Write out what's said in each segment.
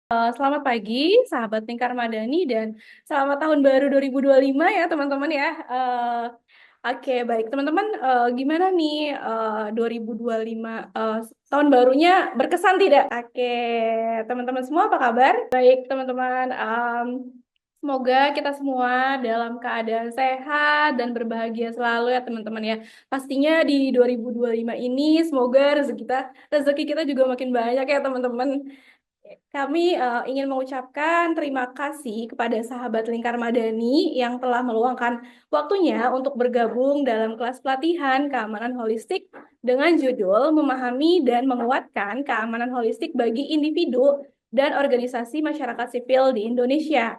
Selamat pagi, sahabat Lingkar Madani, dan selamat tahun baru 2025 ya teman-teman ya. Oke, baik teman-teman, gimana nih 2025 tahun barunya berkesan tidak? Oke, teman-teman semua apa kabar? Baik teman-teman, semoga kita semua dalam keadaan sehat dan berbahagia selalu ya teman-teman ya. Pastinya di 2025 ini semoga rezeki kita juga makin banyak ya teman-teman. Kami ingin mengucapkan terima kasih kepada sahabat Lingkar Madani yang telah meluangkan waktunya untuk bergabung dalam kelas pelatihan keamanan holistik dengan judul Memahami dan Menguatkan Keamanan Holistik bagi Individu dan Organisasi Masyarakat Sipil di Indonesia.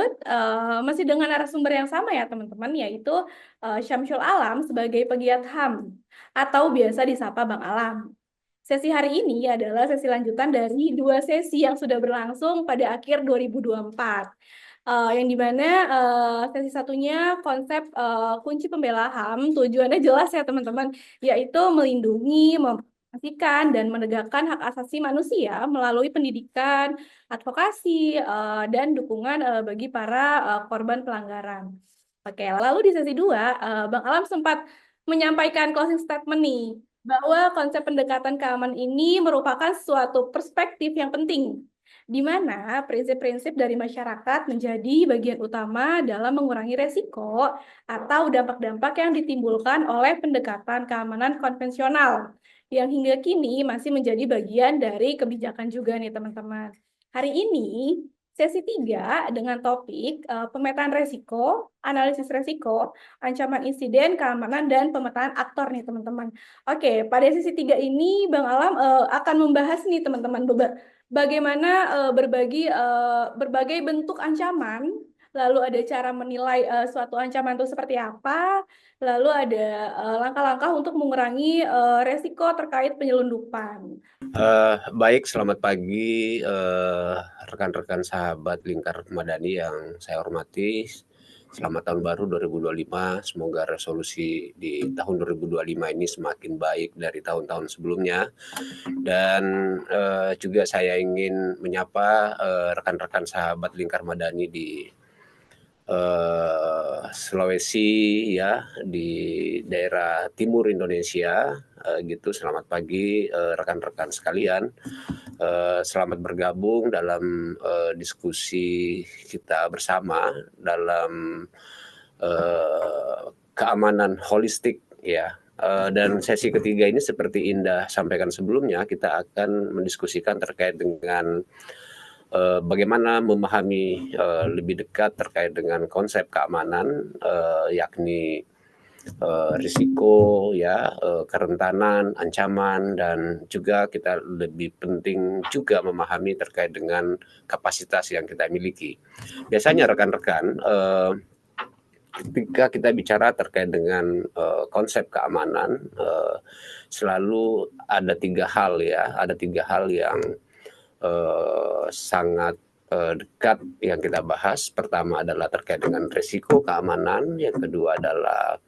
Masih dengan narasumber yang sama ya teman-teman, yaitu Syamsul Alam sebagai pegiat HAM atau biasa disapa Bang Alam. Sesi hari ini adalah sesi lanjutan dari dua sesi yang sudah berlangsung pada akhir 2024. Yang dimana sesi satunya konsep kunci pembela HAM, tujuannya jelas ya teman-teman, yaitu melindungi, mempromosikan, dan menegakkan hak asasi manusia melalui pendidikan, advokasi, dan dukungan bagi para korban pelanggaran. Oke, lalu di sesi dua, Bang Alam sempat menyampaikan closing statement nih, bahwa konsep pendekatan keamanan ini merupakan suatu perspektif yang penting, di mana prinsip-prinsip dari masyarakat menjadi bagian utama dalam mengurangi resiko atau dampak-dampak yang ditimbulkan oleh pendekatan keamanan konvensional, yang hingga kini masih menjadi bagian dari kebijakan juga nih teman-teman. Hari ini sesi 3 dengan topik pemetaan resiko, analisis resiko, ancaman insiden, keamanan, dan pemetaan aktor nih teman-teman. Oke, pada sesi 3 ini Bang Alam akan membahas nih teman-teman bagaimana berbagai bentuk ancaman, lalu ada cara menilai suatu ancaman itu seperti apa, lalu ada langkah-langkah untuk mengurangi resiko terkait penyelundupan. Baik, selamat pagi rekan-rekan sahabat Lingkar Madani yang saya hormati. Selamat tahun baru 2025. Semoga resolusi di tahun 2025 ini semakin baik dari tahun-tahun sebelumnya. Dan juga saya ingin menyapa rekan-rekan sahabat Lingkar Madani di Sulawesi ya, di daerah timur Indonesia gitu. Selamat pagi rekan-rekan sekalian. Selamat bergabung dalam diskusi kita bersama dalam keamanan holistik ya. Dan sesi ketiga ini seperti Indah sampaikan sebelumnya, kita akan mendiskusikan terkait dengan bagaimana memahami lebih dekat terkait dengan konsep keamanan, yakni risiko ya, kerentanan, ancaman, dan juga kita lebih penting juga memahami terkait dengan kapasitas yang kita miliki. Biasanya rekan-rekan ketika kita bicara terkait dengan konsep keamanan, selalu ada tiga hal ya, ada tiga hal yang sangat dekat yang kita bahas. Pertama adalah terkait dengan risiko keamanan, yang kedua adalah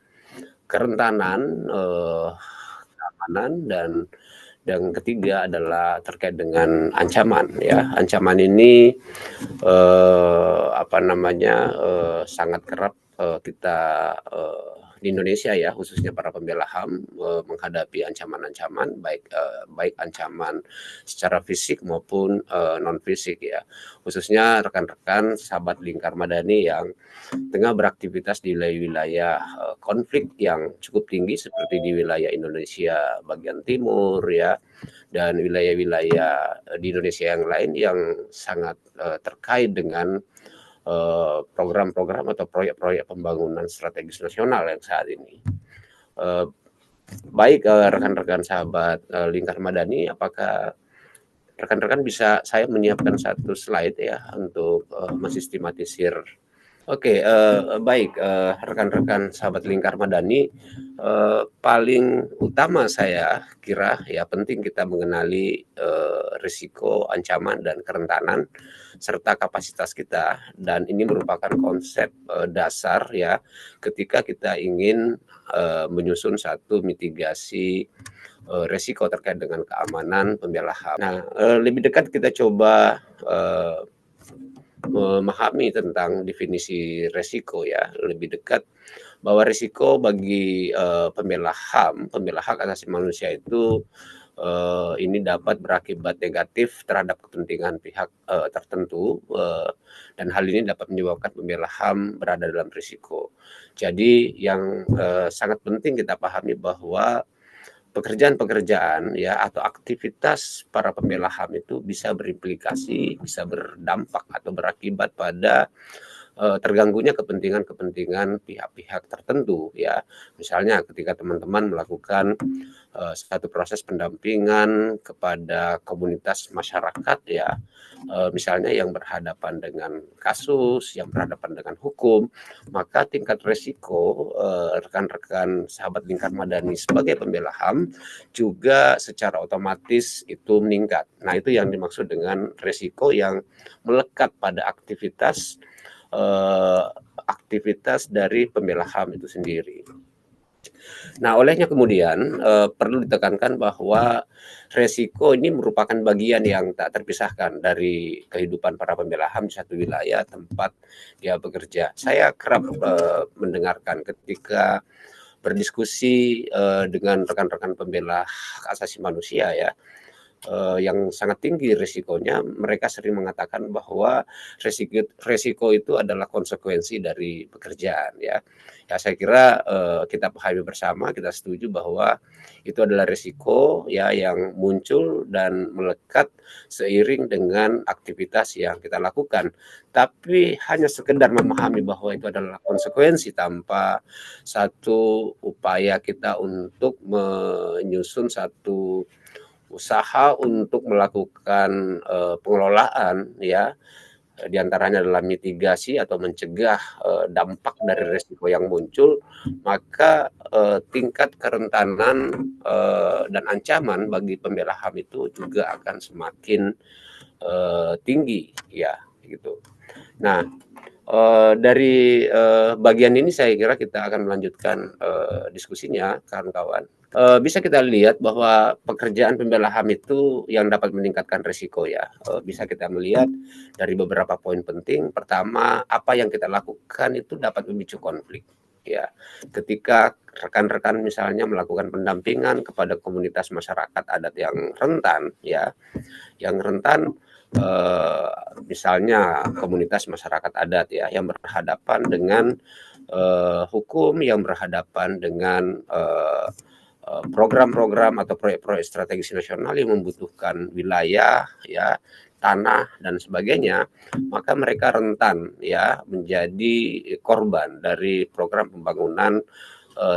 kerentanan keamanan, dan yang ketiga adalah terkait dengan ancaman ya. Ancaman ini sangat kerap kita di Indonesia ya, khususnya para pembela HAM menghadapi ancaman-ancaman, baik ancaman secara fisik maupun non fisik ya, khususnya rekan-rekan sahabat Lingkar Madani yang tengah beraktivitas di wilayah konflik yang cukup tinggi seperti di wilayah Indonesia bagian timur ya, dan wilayah-wilayah di Indonesia yang lain yang sangat terkait dengan program-program atau proyek-proyek pembangunan strategis nasional yang saat ini. Baik rekan-rekan sahabat Lingkar Madani, apakah rekan-rekan bisa saya menyiapkan satu slide ya untuk mensistematisir. Oke, baik rekan-rekan sahabat Lingkar Madani, paling utama saya kira ya penting kita mengenali risiko, ancaman, dan kerentanan serta kapasitas kita, dan ini merupakan konsep dasar ya ketika kita ingin menyusun satu mitigasi resiko terkait dengan keamanan pembela HAM. Nah, lebih dekat kita coba memahami tentang definisi resiko ya, lebih dekat bahwa risiko bagi pembela HAM, pembela hak asasi manusia itu ini dapat berakibat negatif terhadap kepentingan pihak tertentu dan hal ini dapat menyebabkan pembela HAM berada dalam risiko. Jadi yang sangat penting kita pahami bahwa pekerjaan-pekerjaan ya atau aktivitas para pembela HAM itu bisa berimplikasi, bisa berdampak atau berakibat pada terganggunya kepentingan-kepentingan pihak-pihak tertentu ya. Misalnya ketika teman-teman melakukan satu proses pendampingan kepada komunitas masyarakat ya, misalnya yang berhadapan dengan kasus, yang berhadapan dengan hukum, maka tingkat resiko rekan-rekan sahabat Lingkar Madani sebagai pembela HAM juga secara otomatis itu meningkat. Nah, itu yang dimaksud dengan resiko yang melekat pada aktivitas dari pembela HAM itu sendiri. Nah, olehnya kemudian perlu ditekankan bahwa resiko ini merupakan bagian yang tak terpisahkan dari kehidupan para pembela HAM di satu wilayah tempat dia bekerja. Saya kerap mendengarkan ketika berdiskusi dengan rekan-rekan pembela hak asasi manusia ya, yang sangat tinggi risikonya, mereka sering mengatakan bahwa resiko itu adalah konsekuensi dari pekerjaan ya. Ya saya kira kita pahami bersama, kita setuju bahwa itu adalah risiko ya yang muncul dan melekat seiring dengan aktivitas yang kita lakukan. Tapi hanya sekedar memahami bahwa itu adalah konsekuensi tanpa satu upaya kita untuk menyusun satu usaha untuk melakukan pengelolaan ya, diantaranya adalah mitigasi atau mencegah dampak dari risiko yang muncul, maka tingkat kerentanan dan ancaman bagi pembela HAM itu juga akan semakin tinggi ya gitu. Nah, dari bagian ini saya kira kita akan melanjutkan diskusinya kawan-kawan. Bisa kita lihat bahwa pekerjaan pembela HAM itu yang dapat meningkatkan risiko ya. Bisa kita melihat dari beberapa poin penting. Pertama, apa yang kita lakukan itu dapat memicu konflik. Ya, ketika rekan-rekan misalnya melakukan pendampingan kepada komunitas masyarakat adat yang rentan, ya, yang rentan misalnya komunitas masyarakat adat ya yang berhadapan dengan hukum, yang berhadapan dengan program-program atau proyek-proyek strategis nasional yang membutuhkan wilayah ya, tanah dan sebagainya, maka mereka rentan ya menjadi korban dari program pembangunan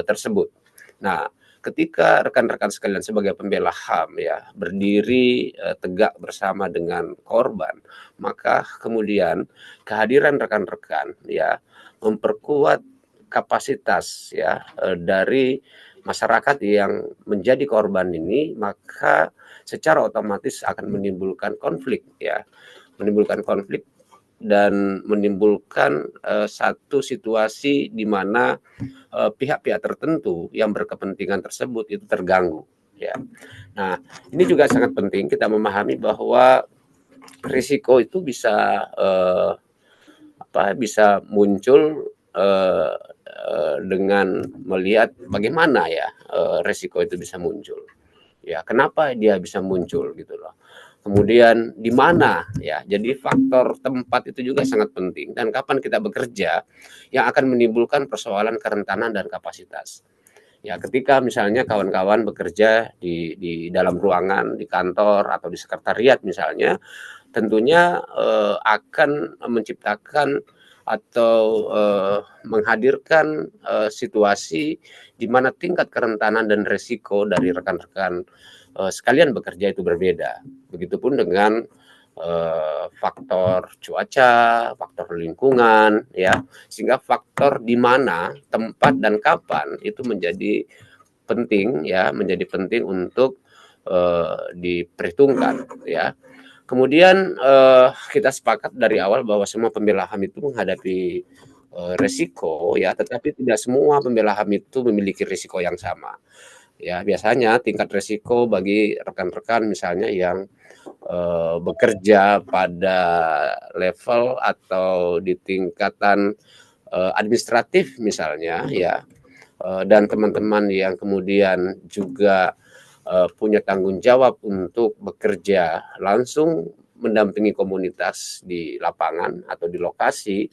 tersebut. Nah, ketika rekan-rekan sekalian sebagai pembela HAM ya berdiri tegak bersama dengan korban, maka kemudian kehadiran rekan-rekan ya memperkuat kapasitas ya dari masyarakat yang menjadi korban ini, maka secara otomatis akan menimbulkan konflik ya, menimbulkan konflik dan menimbulkan satu situasi di mana pihak-pihak tertentu yang berkepentingan tersebut itu terganggu ya. Nah, ini juga sangat penting kita memahami bahwa risiko itu bisa bisa muncul dengan melihat bagaimana ya risiko itu bisa muncul. Ya, kenapa dia bisa muncul gitu loh. Kemudian di mana ya. Jadi faktor tempat itu juga sangat penting dan kapan kita bekerja yang akan menimbulkan persoalan kerentanan dan kapasitas. Ya, ketika misalnya kawan-kawan bekerja di dalam ruangan di kantor atau di sekretariat misalnya, tentunya akan menciptakan atau menghadirkan situasi di mana tingkat kerentanan dan risiko dari rekan-rekan sekalian bekerja itu berbeda. Begitupun dengan faktor cuaca, faktor lingkungan, ya, sehingga faktor di mana, tempat dan kapan itu menjadi penting, ya, menjadi penting untuk diperhitungkan, ya. Kemudian kita sepakat dari awal bahwa semua pembela HAM itu menghadapi resiko ya, tetapi tidak semua pembela HAM itu memiliki risiko yang sama. Ya, biasanya tingkat resiko bagi rekan-rekan misalnya yang bekerja pada level atau di tingkatan administratif misalnya ya, dan teman-teman yang kemudian juga punya tanggung jawab untuk bekerja langsung mendampingi komunitas di lapangan atau di lokasi,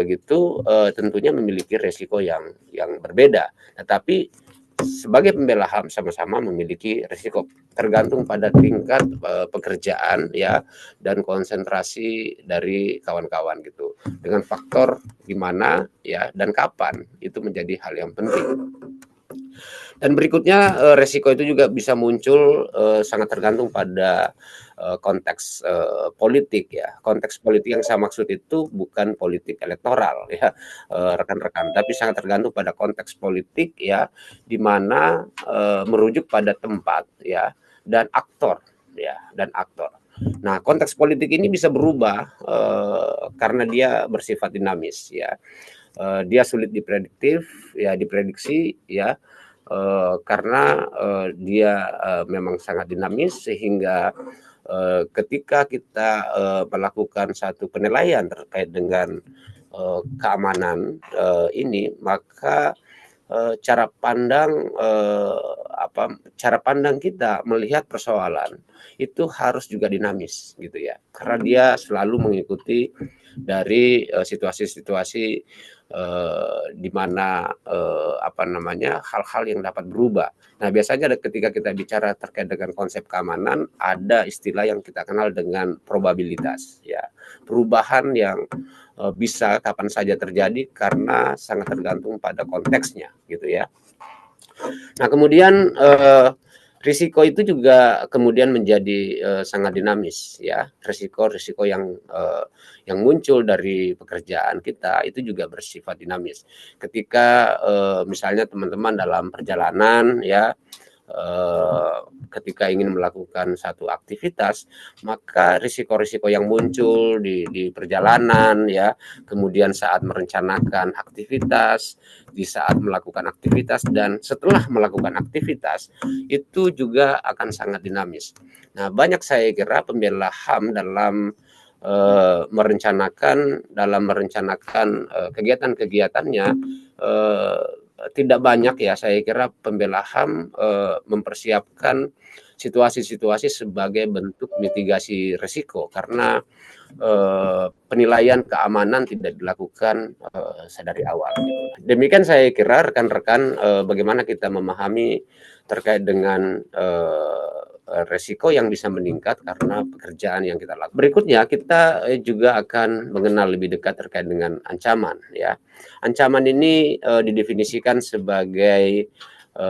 gitu, tentunya memiliki resiko yang berbeda. Tetapi sebagai pembela HAM sama-sama memiliki risiko, tergantung pada tingkat pekerjaan ya, dan konsentrasi dari kawan-kawan gitu. Dengan faktor di mana ya dan kapan itu menjadi hal yang penting. Dan berikutnya resiko itu juga bisa muncul sangat tergantung pada konteks politik ya. Konteks politik yang saya maksud itu bukan politik elektoral ya, rekan-rekan, tapi sangat tergantung pada konteks politik ya, di mana merujuk pada tempat ya dan aktor ya dan aktor. Nah, konteks politik ini bisa berubah karena dia bersifat dinamis ya. Dia sulit diprediktif ya, diprediksi ya, karena dia memang sangat dinamis sehingga ketika kita melakukan satu penilaian terkait dengan keamanan ini, maka cara pandang kita melihat persoalan itu harus juga dinamis gitu ya, karena dia selalu mengikuti dari situasi-situasi di mana hal-hal yang dapat berubah. Nah, biasanya ketika kita bicara terkait dengan konsep keamanan, ada istilah yang kita kenal dengan probabilitas ya, perubahan yang bisa kapan saja terjadi karena sangat tergantung pada konteksnya gitu ya. Nah, kemudian risiko itu juga kemudian menjadi sangat dinamis ya. Risiko-risiko yang muncul dari pekerjaan kita itu juga bersifat dinamis. Ketika misalnya teman-teman dalam perjalanan ya, ketika ingin melakukan satu aktivitas, maka risiko-risiko yang muncul di perjalanan ya, kemudian saat merencanakan aktivitas, di saat melakukan aktivitas dan setelah melakukan aktivitas itu juga akan sangat dinamis. Nah, banyak saya kira pembela HAM dalam merencanakan kegiatan-kegiatannya, tidak banyak ya saya kira pembela HAM mempersiapkan situasi-situasi sebagai bentuk mitigasi risiko, karena penilaian keamanan tidak dilakukan sedari awal. Demikian saya kira rekan-rekan, bagaimana kita memahami terkait dengan resiko yang bisa meningkat karena pekerjaan yang kita lakukan. Berikutnya kita juga akan mengenal lebih dekat terkait dengan ancaman ya. Ancaman ini didefinisikan sebagai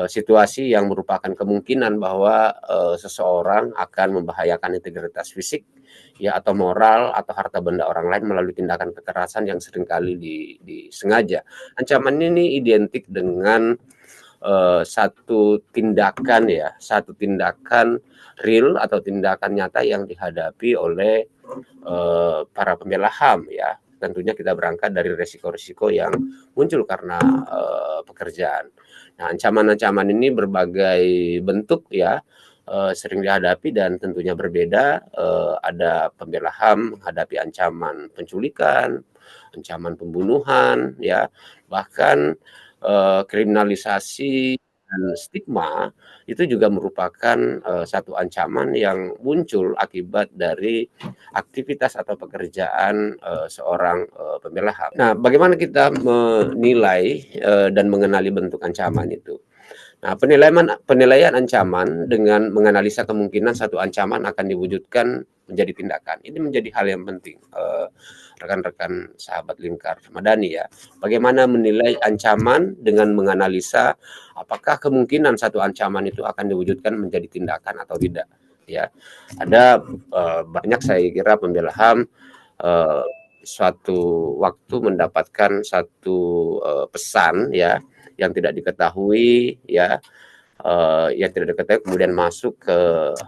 situasi yang merupakan kemungkinan bahwa seseorang akan membahayakan integritas fisik ya atau moral atau harta benda orang lain melalui tindakan kekerasan yang seringkali disengaja. Ancaman ini identik dengan satu tindakan real atau tindakan nyata yang dihadapi oleh para pembela HAM ya. Tentunya kita berangkat dari resiko-resiko yang muncul karena pekerjaan. Nah, ancaman-ancaman ini berbagai bentuk ya, sering dihadapi dan tentunya berbeda. Ada pembela HAM menghadapi ancaman penculikan, ancaman pembunuhan ya, bahkan kriminalisasi dan stigma itu juga merupakan satu ancaman yang muncul akibat dari aktivitas atau pekerjaan seorang pembela HAM. Nah, bagaimana kita menilai dan mengenali bentuk ancaman itu? Nah, penilaian ancaman dengan menganalisa kemungkinan satu ancaman akan diwujudkan menjadi tindakan. Ini menjadi hal yang penting, rekan-rekan sahabat Lingkar Madani ya. Bagaimana menilai ancaman dengan menganalisa apakah kemungkinan satu ancaman itu akan diwujudkan menjadi tindakan atau tidak ya. Ada banyak saya kira pembela HAM suatu waktu mendapatkan satu pesan ya yang tidak diketahui ya, kemudian masuk ke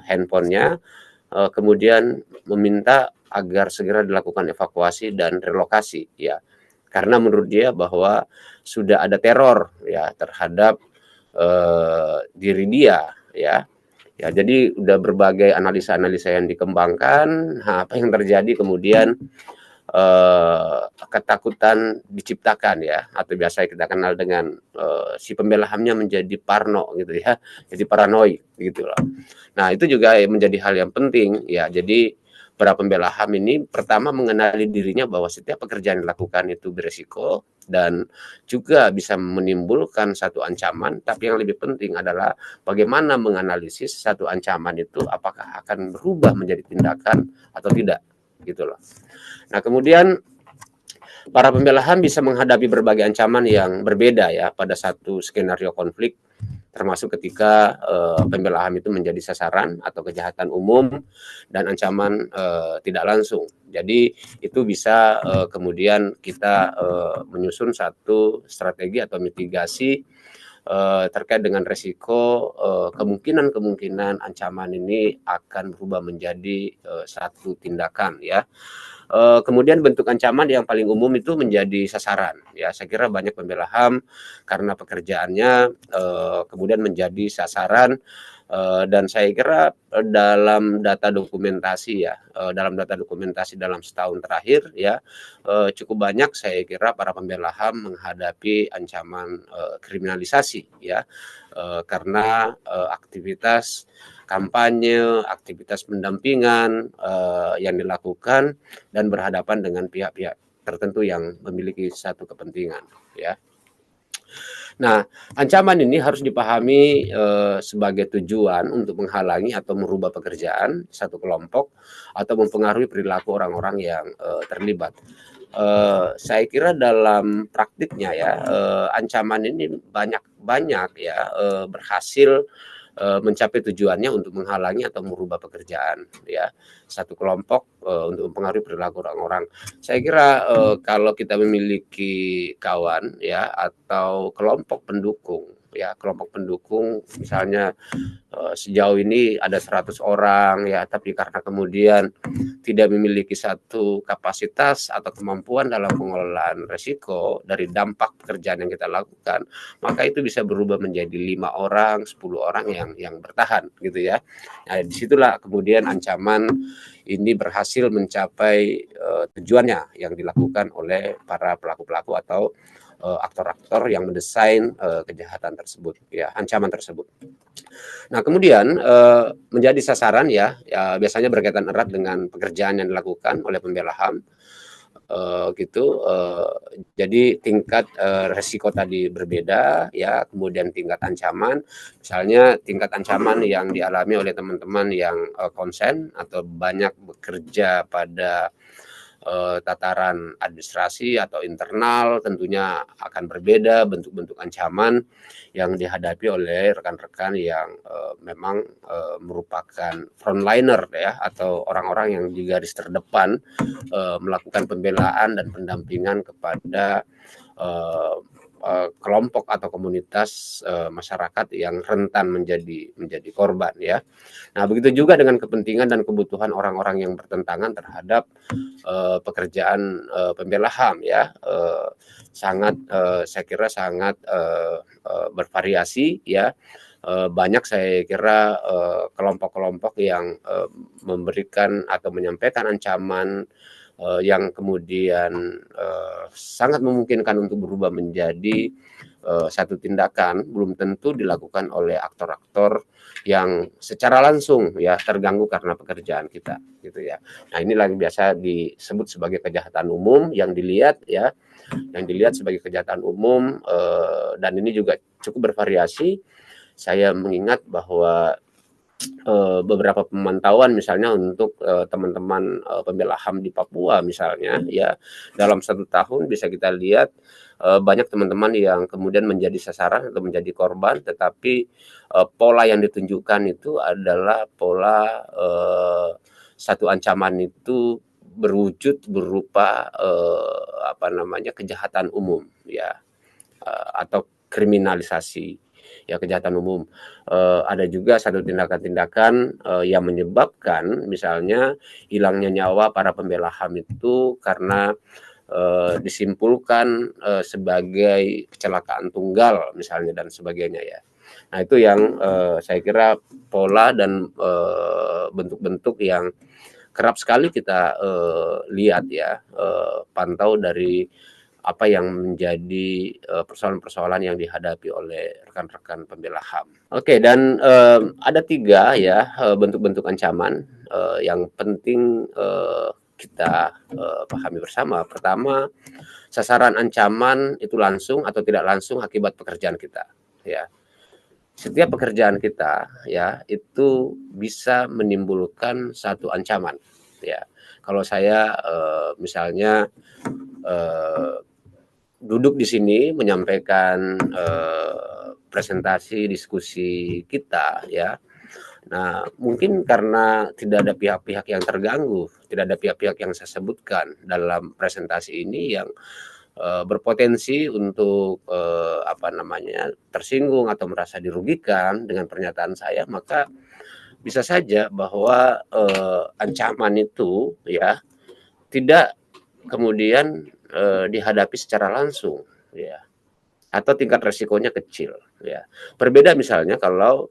handphonenya, kemudian meminta agar segera dilakukan evakuasi dan relokasi ya, karena menurut dia bahwa sudah ada teror ya terhadap diri dia, ya. Ya, jadi udah berbagai analisa-analisa yang dikembangkan. Nah, apa yang terjadi kemudian ketakutan diciptakan ya, atau biasa kita kenal dengan si pembela HAM-nya menjadi parno gitu ya, jadi paranoid gitu loh. Nah, itu juga menjadi hal yang penting ya. Jadi para pembela HAM ini pertama mengenali dirinya bahwa setiap pekerjaan yang dilakukan itu beresiko dan juga bisa menimbulkan satu ancaman, tapi yang lebih penting adalah bagaimana menganalisis satu ancaman itu apakah akan berubah menjadi tindakan atau tidak gitu loh. Nah, kemudian para pembela HAM bisa menghadapi berbagai ancaman yang berbeda ya pada satu skenario konflik, termasuk ketika pembela HAM itu menjadi sasaran atau kejahatan umum dan ancaman tidak langsung. Jadi itu bisa kemudian kita menyusun satu strategi atau mitigasi terkait dengan resiko kemungkinan ancaman ini akan berubah menjadi satu tindakan ya. Kemudian bentuk ancaman yang paling umum itu menjadi sasaran. Ya, saya kira banyak pembela HAM karena pekerjaannya kemudian menjadi sasaran, dan saya kira dalam data dokumentasi ya, dalam data dokumentasi dalam setahun terakhir ya, cukup banyak saya kira para pembela HAM menghadapi ancaman kriminalisasi ya, karena aktivitas kampanye, aktivitas pendampingan yang dilakukan dan berhadapan dengan pihak-pihak tertentu yang memiliki satu kepentingan ya. Nah, ancaman ini harus dipahami sebagai tujuan untuk menghalangi atau merubah pekerjaan satu kelompok atau mempengaruhi perilaku orang-orang yang terlibat. Saya kira dalam praktiknya ya, ancaman ini banyak ya berhasil mencapai tujuannya untuk menghalangi atau merubah pekerjaan ya satu kelompok untuk mempengaruhi perilaku orang-orang. Saya kira kalau kita memiliki kawan ya atau kelompok pendukung misalnya sejauh ini ada 100 orang ya, tapi karena kemudian tidak memiliki satu kapasitas atau kemampuan dalam pengelolaan risiko dari dampak pekerjaan yang kita lakukan, maka itu bisa berubah menjadi 5 orang, 10 orang yang bertahan gitu ya. Nah, disitulah kemudian ancaman ini berhasil mencapai tujuannya yang dilakukan oleh para pelaku-pelaku atau aktor-aktor yang mendesain kejahatan tersebut ya, ancaman tersebut. Nah, kemudian menjadi sasaran ya, biasanya berkaitan erat dengan pekerjaan yang dilakukan oleh pembela HAM gitu. Jadi tingkat resiko tadi berbeda ya, kemudian tingkat ancaman, misalnya tingkat ancaman yang dialami oleh teman-teman yang konsen atau banyak bekerja pada tataran administrasi atau internal tentunya akan berbeda bentuk-bentuk ancaman yang dihadapi oleh rekan-rekan yang memang merupakan frontliner ya, atau orang-orang yang di garis terdepan melakukan pembelaan dan pendampingan kepada kelompok atau komunitas masyarakat yang rentan menjadi korban ya. Nah, begitu juga dengan kepentingan dan kebutuhan orang-orang yang bertentangan terhadap pekerjaan pembela HAM ya, sangat saya kira sangat bervariasi ya. Banyak saya kira kelompok-kelompok yang memberikan atau menyampaikan ancaman yang kemudian sangat memungkinkan untuk berubah menjadi satu tindakan, belum tentu dilakukan oleh aktor-aktor yang secara langsung ya terganggu karena pekerjaan kita gitu ya. Nah, inilah yang biasa disebut sebagai kejahatan umum yang dilihat ya, yang dilihat sebagai kejahatan umum, dan ini juga cukup bervariasi. Saya mengingat bahwa beberapa pemantauan misalnya untuk teman-teman pembela HAM di Papua misalnya ya, dalam 1 tahun bisa kita lihat banyak teman-teman yang kemudian menjadi sasaran atau menjadi korban, tetapi pola yang ditunjukkan itu adalah pola satu ancaman itu berwujud berupa kejahatan umum ya, atau kriminalisasi ya, kejahatan umum. Ada juga satu tindakan-tindakan yang menyebabkan misalnya hilangnya nyawa para pembela HAM itu karena disimpulkan sebagai kecelakaan tunggal misalnya dan sebagainya ya. Nah, itu yang saya kira pola dan bentuk-bentuk yang kerap sekali kita lihat ya, pantau dari apa yang menjadi persoalan-persoalan yang dihadapi oleh rekan-rekan pembela HAM. Oke, dan ada 3 ya bentuk-bentuk ancaman yang penting kita pahami bersama. Pertama, sasaran ancaman itu langsung atau tidak langsung akibat pekerjaan kita. Ya, setiap pekerjaan kita ya itu bisa menimbulkan satu ancaman. Ya, kalau saya misalnya duduk di sini menyampaikan presentasi diskusi kita ya. Nah, mungkin karena tidak ada pihak-pihak yang terganggu, tidak ada pihak-pihak yang saya sebutkan dalam presentasi ini yang berpotensi untuk apa namanya tersinggung atau merasa dirugikan dengan pernyataan saya, maka bisa saja bahwa ancaman itu ya tidak kemudian dihadapi secara langsung ya atau tingkat resikonya kecil ya. Berbeda misalnya kalau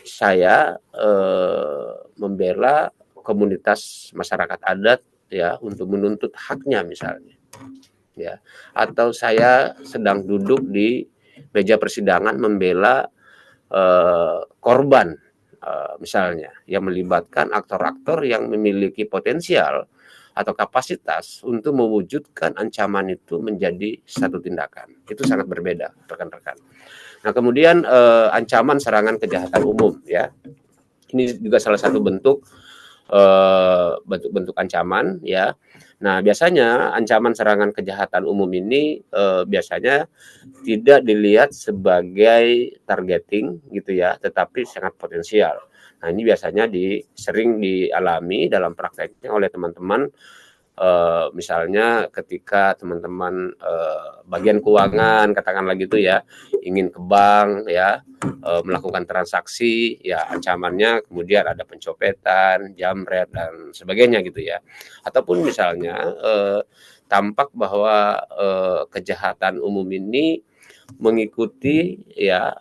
saya membela komunitas masyarakat adat ya untuk menuntut haknya misalnya ya, atau saya sedang duduk di meja persidangan membela korban misalnya yang melibatkan aktor-aktor yang memiliki potensial atau kapasitas untuk mewujudkan ancaman itu menjadi satu tindakan. Itu sangat berbeda, rekan-rekan. Nah, kemudian ancaman serangan kejahatan umum ya. Ini juga salah satu bentuk ancaman ya. Nah, biasanya ancaman serangan kejahatan umum ini biasanya tidak dilihat sebagai targeting gitu ya, tetapi sangat potensial. Nah, ini biasanya sering dialami dalam prakteknya oleh teman-teman misalnya ketika teman-teman bagian keuangan katakanlah gitu ya, ingin ke bank ya, melakukan transaksi ya ancamannya kemudian ada pencopetan, jamret dan sebagainya gitu ya. Ataupun misalnya tampak bahwa kejahatan umum ini mengikuti ya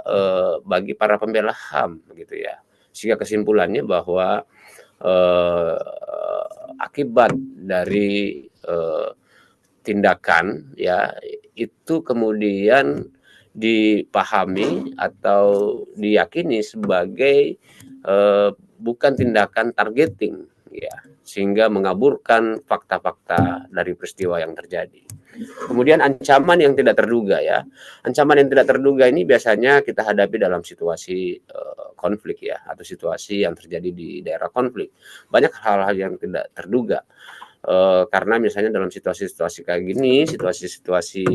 bagi para pembela HAM gitu ya. Sehingga kesimpulannya bahwa eh, akibat dari tindakan ya itu kemudian dipahami atau diyakini sebagai bukan tindakan targeting ya sehingga mengaburkan fakta-fakta dari peristiwa yang terjadi. Kemudian ancaman yang tidak terduga ya. Ancaman yang tidak terduga ini biasanya kita hadapi dalam situasi konflik ya atau situasi yang terjadi di daerah konflik. Banyak hal-hal yang tidak terduga. Karena misalnya dalam situasi-situasi kayak gini, situasi-situasi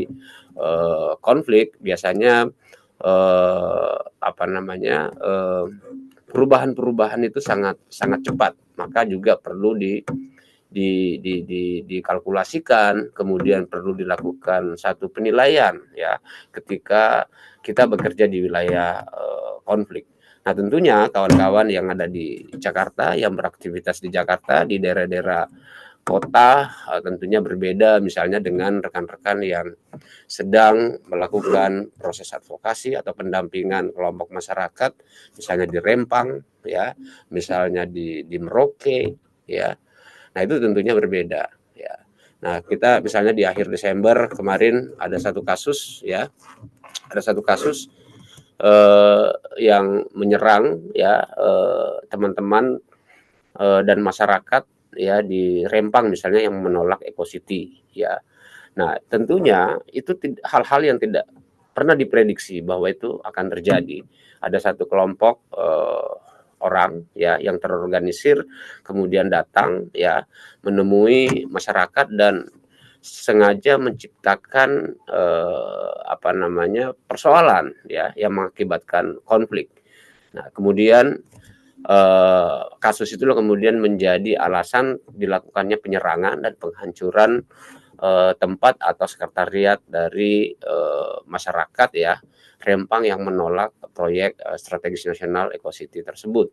konflik biasanya apa namanya perubahan-perubahan itu sangat sangat cepat, maka juga perlu dikalkulasikan, kemudian perlu dilakukan satu penilaian ya ketika kita bekerja di wilayah konflik. Nah, tentunya kawan-kawan yang ada di Jakarta, yang beraktivitas di Jakarta, di daerah-daerah kota, tentunya berbeda misalnya dengan rekan-rekan yang sedang melakukan proses advokasi atau pendampingan kelompok masyarakat, misalnya di Rempang, ya, misalnya di Merauke, ya. Nah, itu tentunya berbeda, ya. Nah, kita misalnya di akhir Desember kemarin ada satu kasus, ya, ada satu kasus yang menyerang, ya, teman-teman dan masyarakat ya di Rempang misalnya yang menolak Eco City ya. Nah, tentunya itu hal-hal yang tidak pernah diprediksi bahwa itu akan terjadi. Ada satu kelompok orang ya yang terorganisir kemudian datang ya menemui masyarakat dan sengaja menciptakan apa namanya persoalan ya yang mengakibatkan konflik. Nah, kemudian kasus itu kemudian menjadi alasan dilakukannya penyerangan dan penghancuran tempat atau sekretariat dari masyarakat ya Rempang yang menolak proyek strategis nasional Eco City tersebut.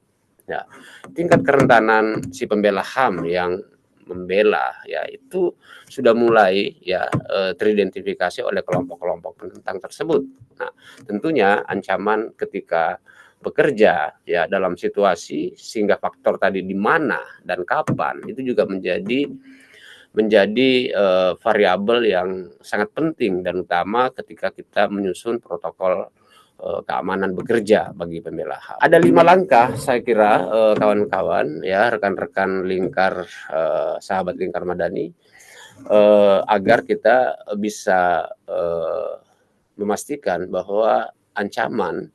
Ya, tingkat kerentanan si pembela HAM yang membela, ya itu sudah mulai ya teridentifikasi oleh kelompok-kelompok penentang tersebut. Nah, tentunya ancaman ketika bekerja ya dalam situasi sehingga faktor tadi di mana dan kapan itu juga menjadi variabel yang sangat penting dan utama ketika kita menyusun protokol keamanan bekerja bagi pembela HAM. Ada 5 langkah saya kira kawan-kawan ya rekan-rekan lingkar sahabat lingkar madani agar kita bisa memastikan bahwa ancaman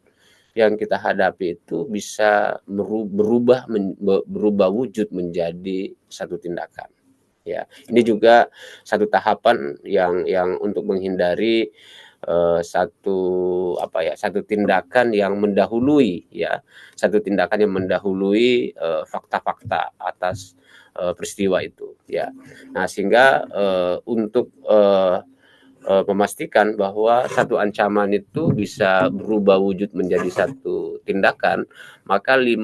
yang kita hadapi itu bisa berubah wujud menjadi satu tindakan. Ya, ini juga satu tahapan yang untuk menghindari satu tindakan yang mendahului fakta-fakta atas peristiwa itu ya. Nah, sehingga untuk memastikan bahwa satu ancaman itu bisa berubah wujud menjadi satu tindakan, maka 5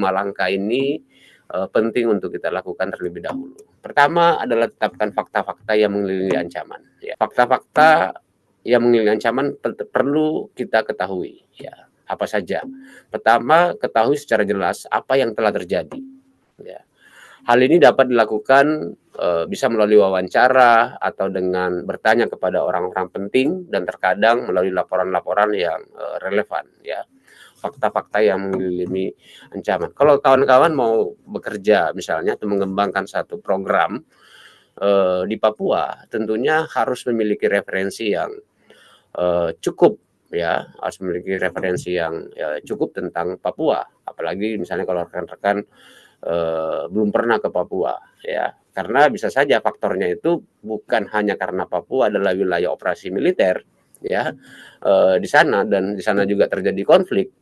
langkah ini penting untuk kita lakukan terlebih dahulu. Pertama adalah tetapkan fakta-fakta yang mengelilingi ancaman. Ya. Fakta-fakta yang mengelilingi ancaman perlu kita ketahui. Ya, apa saja? Pertama, ketahui secara jelas apa yang telah terjadi. Ya. Hal ini dapat dilakukan bisa melalui wawancara atau dengan bertanya kepada orang-orang penting dan terkadang melalui laporan-laporan yang relevan ya. Fakta-fakta yang mengelilingi ancaman. Kalau kawan-kawan mau bekerja misalnya atau mengembangkan satu program di Papua, tentunya harus memiliki referensi yang cukup ya, harus memiliki referensi yang cukup tentang Papua. Apalagi misalnya kalau rekan-rekan belum pernah ke Papua ya, karena bisa saja faktornya itu bukan hanya karena Papua adalah wilayah operasi militer ya di sana dan di sana juga terjadi konflik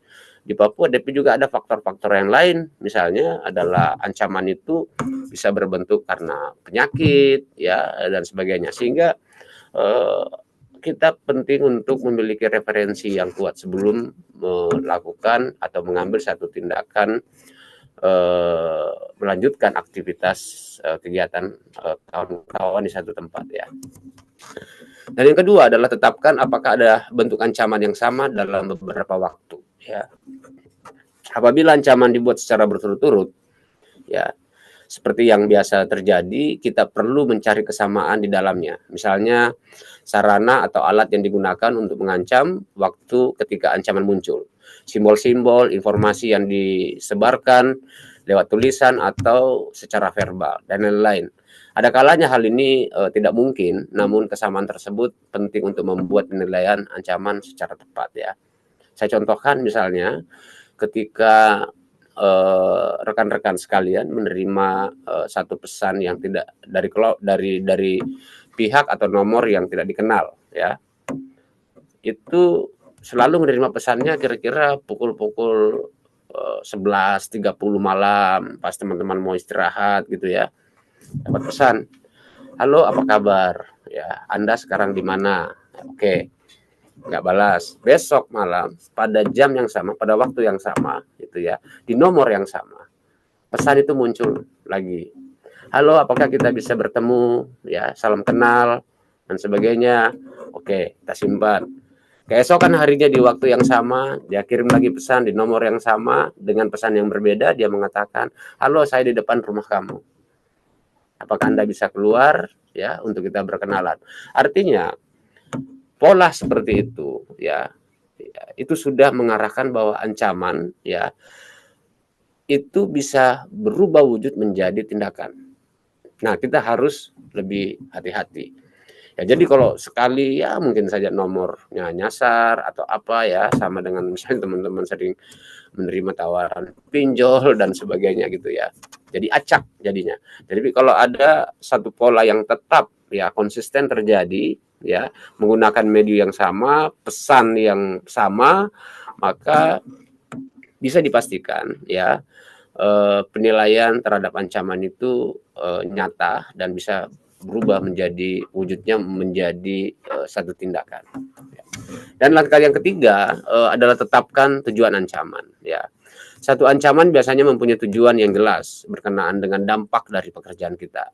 di Papua, tapi juga ada faktor-faktor yang lain, misalnya adalah ancaman itu bisa berbentuk karena penyakit ya dan sebagainya, sehingga kita penting untuk memiliki referensi yang kuat sebelum melakukan atau mengambil satu tindakan melanjutkan aktivitas kegiatan kawan-kawan di satu tempat ya. Dan yang kedua adalah tetapkan apakah ada bentuk ancaman yang sama dalam beberapa waktu ya. Apabila ancaman dibuat secara berturut-turut ya, seperti yang biasa terjadi, kita perlu mencari kesamaan di dalamnya. Misalnya sarana atau alat yang digunakan untuk mengancam waktu ketika ancaman muncul. Simbol-simbol, informasi yang disebarkan lewat tulisan atau secara verbal, dan lain-lain. Ada kalanya hal ini tidak mungkin, namun kesamaan tersebut penting untuk membuat penilaian ancaman secara tepat ya. Saya contohkan misalnya ketika rekan-rekan sekalian menerima satu pesan yang tidak dari pihak atau nomor yang tidak dikenal ya, itu selalu menerima pesannya kira-kira pukul 11.30 malam pas teman-teman mau istirahat gitu ya, dapat pesan, halo apa kabar ya, Anda sekarang di mana, oke, nggak balas. Besok malam pada jam yang sama, pada waktu yang sama gitu ya, di nomor yang sama, pesan itu muncul lagi, halo apakah kita bisa bertemu ya, salam kenal dan sebagainya. Oke, kita simpan. Keesokan harinya di waktu yang sama dia kirim lagi pesan di nomor yang sama dengan pesan yang berbeda. Dia mengatakan, halo saya di depan rumah kamu, apakah Anda bisa keluar ya untuk kita berkenalan. Artinya pola seperti itu ya, itu sudah mengarahkan bahwa ancaman ya itu bisa berubah wujud menjadi tindakan. Nah, kita harus lebih hati-hati. Ya, jadi kalau sekali ya mungkin saja nomornya nyasar atau apa ya, sama dengan misalnya teman-teman sering menerima tawaran pinjol dan sebagainya gitu ya. Jadi acak jadinya. Jadi kalau ada satu pola yang tetap ya konsisten terjadi ya, menggunakan media yang sama, pesan yang sama, maka bisa dipastikan ya penilaian terhadap ancaman itu nyata dan bisa berubah menjadi wujudnya menjadi satu tindakan. Dan langkah yang ketiga adalah tetapkan tujuan ancaman ya. Satu ancaman biasanya mempunyai tujuan yang jelas berkenaan dengan dampak dari pekerjaan kita.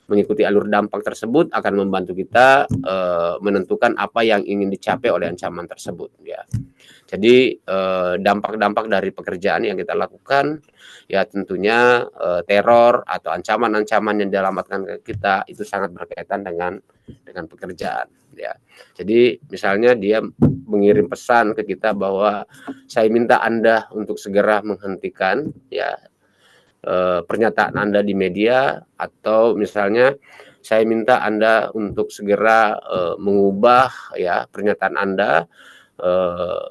Mengikuti alur dampak tersebut akan membantu kita menentukan apa yang ingin dicapai oleh ancaman tersebut, ya. Jadi dampak-dampak dari pekerjaan yang kita lakukan ya tentunya teror atau ancaman-ancaman yang dialamatkan ke kita itu sangat berkaitan dengan pekerjaan, ya. Jadi misalnya dia mengirim pesan ke kita bahwa saya minta Anda untuk segera menghentikan ya pernyataan Anda di media, atau misalnya saya minta Anda untuk segera mengubah ya pernyataan Anda eh,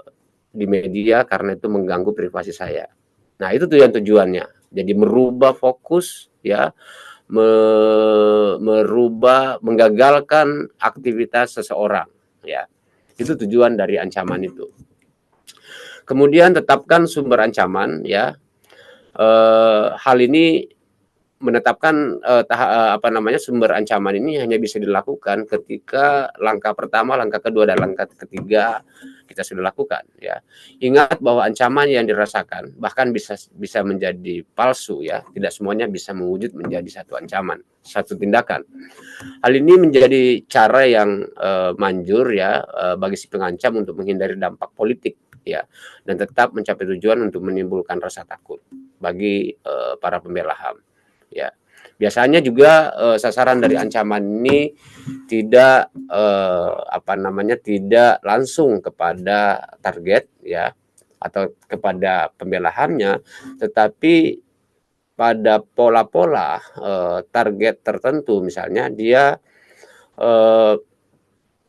di media karena itu mengganggu privasi saya. Nah, itu tujuannya. Jadi merubah fokus ya, merubah, menggagalkan aktivitas seseorang ya. Itu tujuan dari ancaman itu. Kemudian tetapkan sumber ancaman ya. Hal ini menetapkan sumber ancaman ini hanya bisa dilakukan ketika langkah pertama, langkah kedua, dan langkah ketiga kita sudah lakukan ya. Ingat bahwa ancaman yang dirasakan bahkan bisa menjadi palsu ya, tidak semuanya bisa mewujud menjadi satu ancaman, satu tindakan. Hal ini menjadi cara yang manjur ya bagi si pengancam untuk menghindari dampak politik ya, dan tetap mencapai tujuan untuk menimbulkan rasa takut bagi para pembela HAM. Ya, biasanya juga sasaran dari ancaman ini tidak tidak langsung kepada target ya atau kepada pembela HAM-nya, tetapi pada pola-pola target tertentu, misalnya dia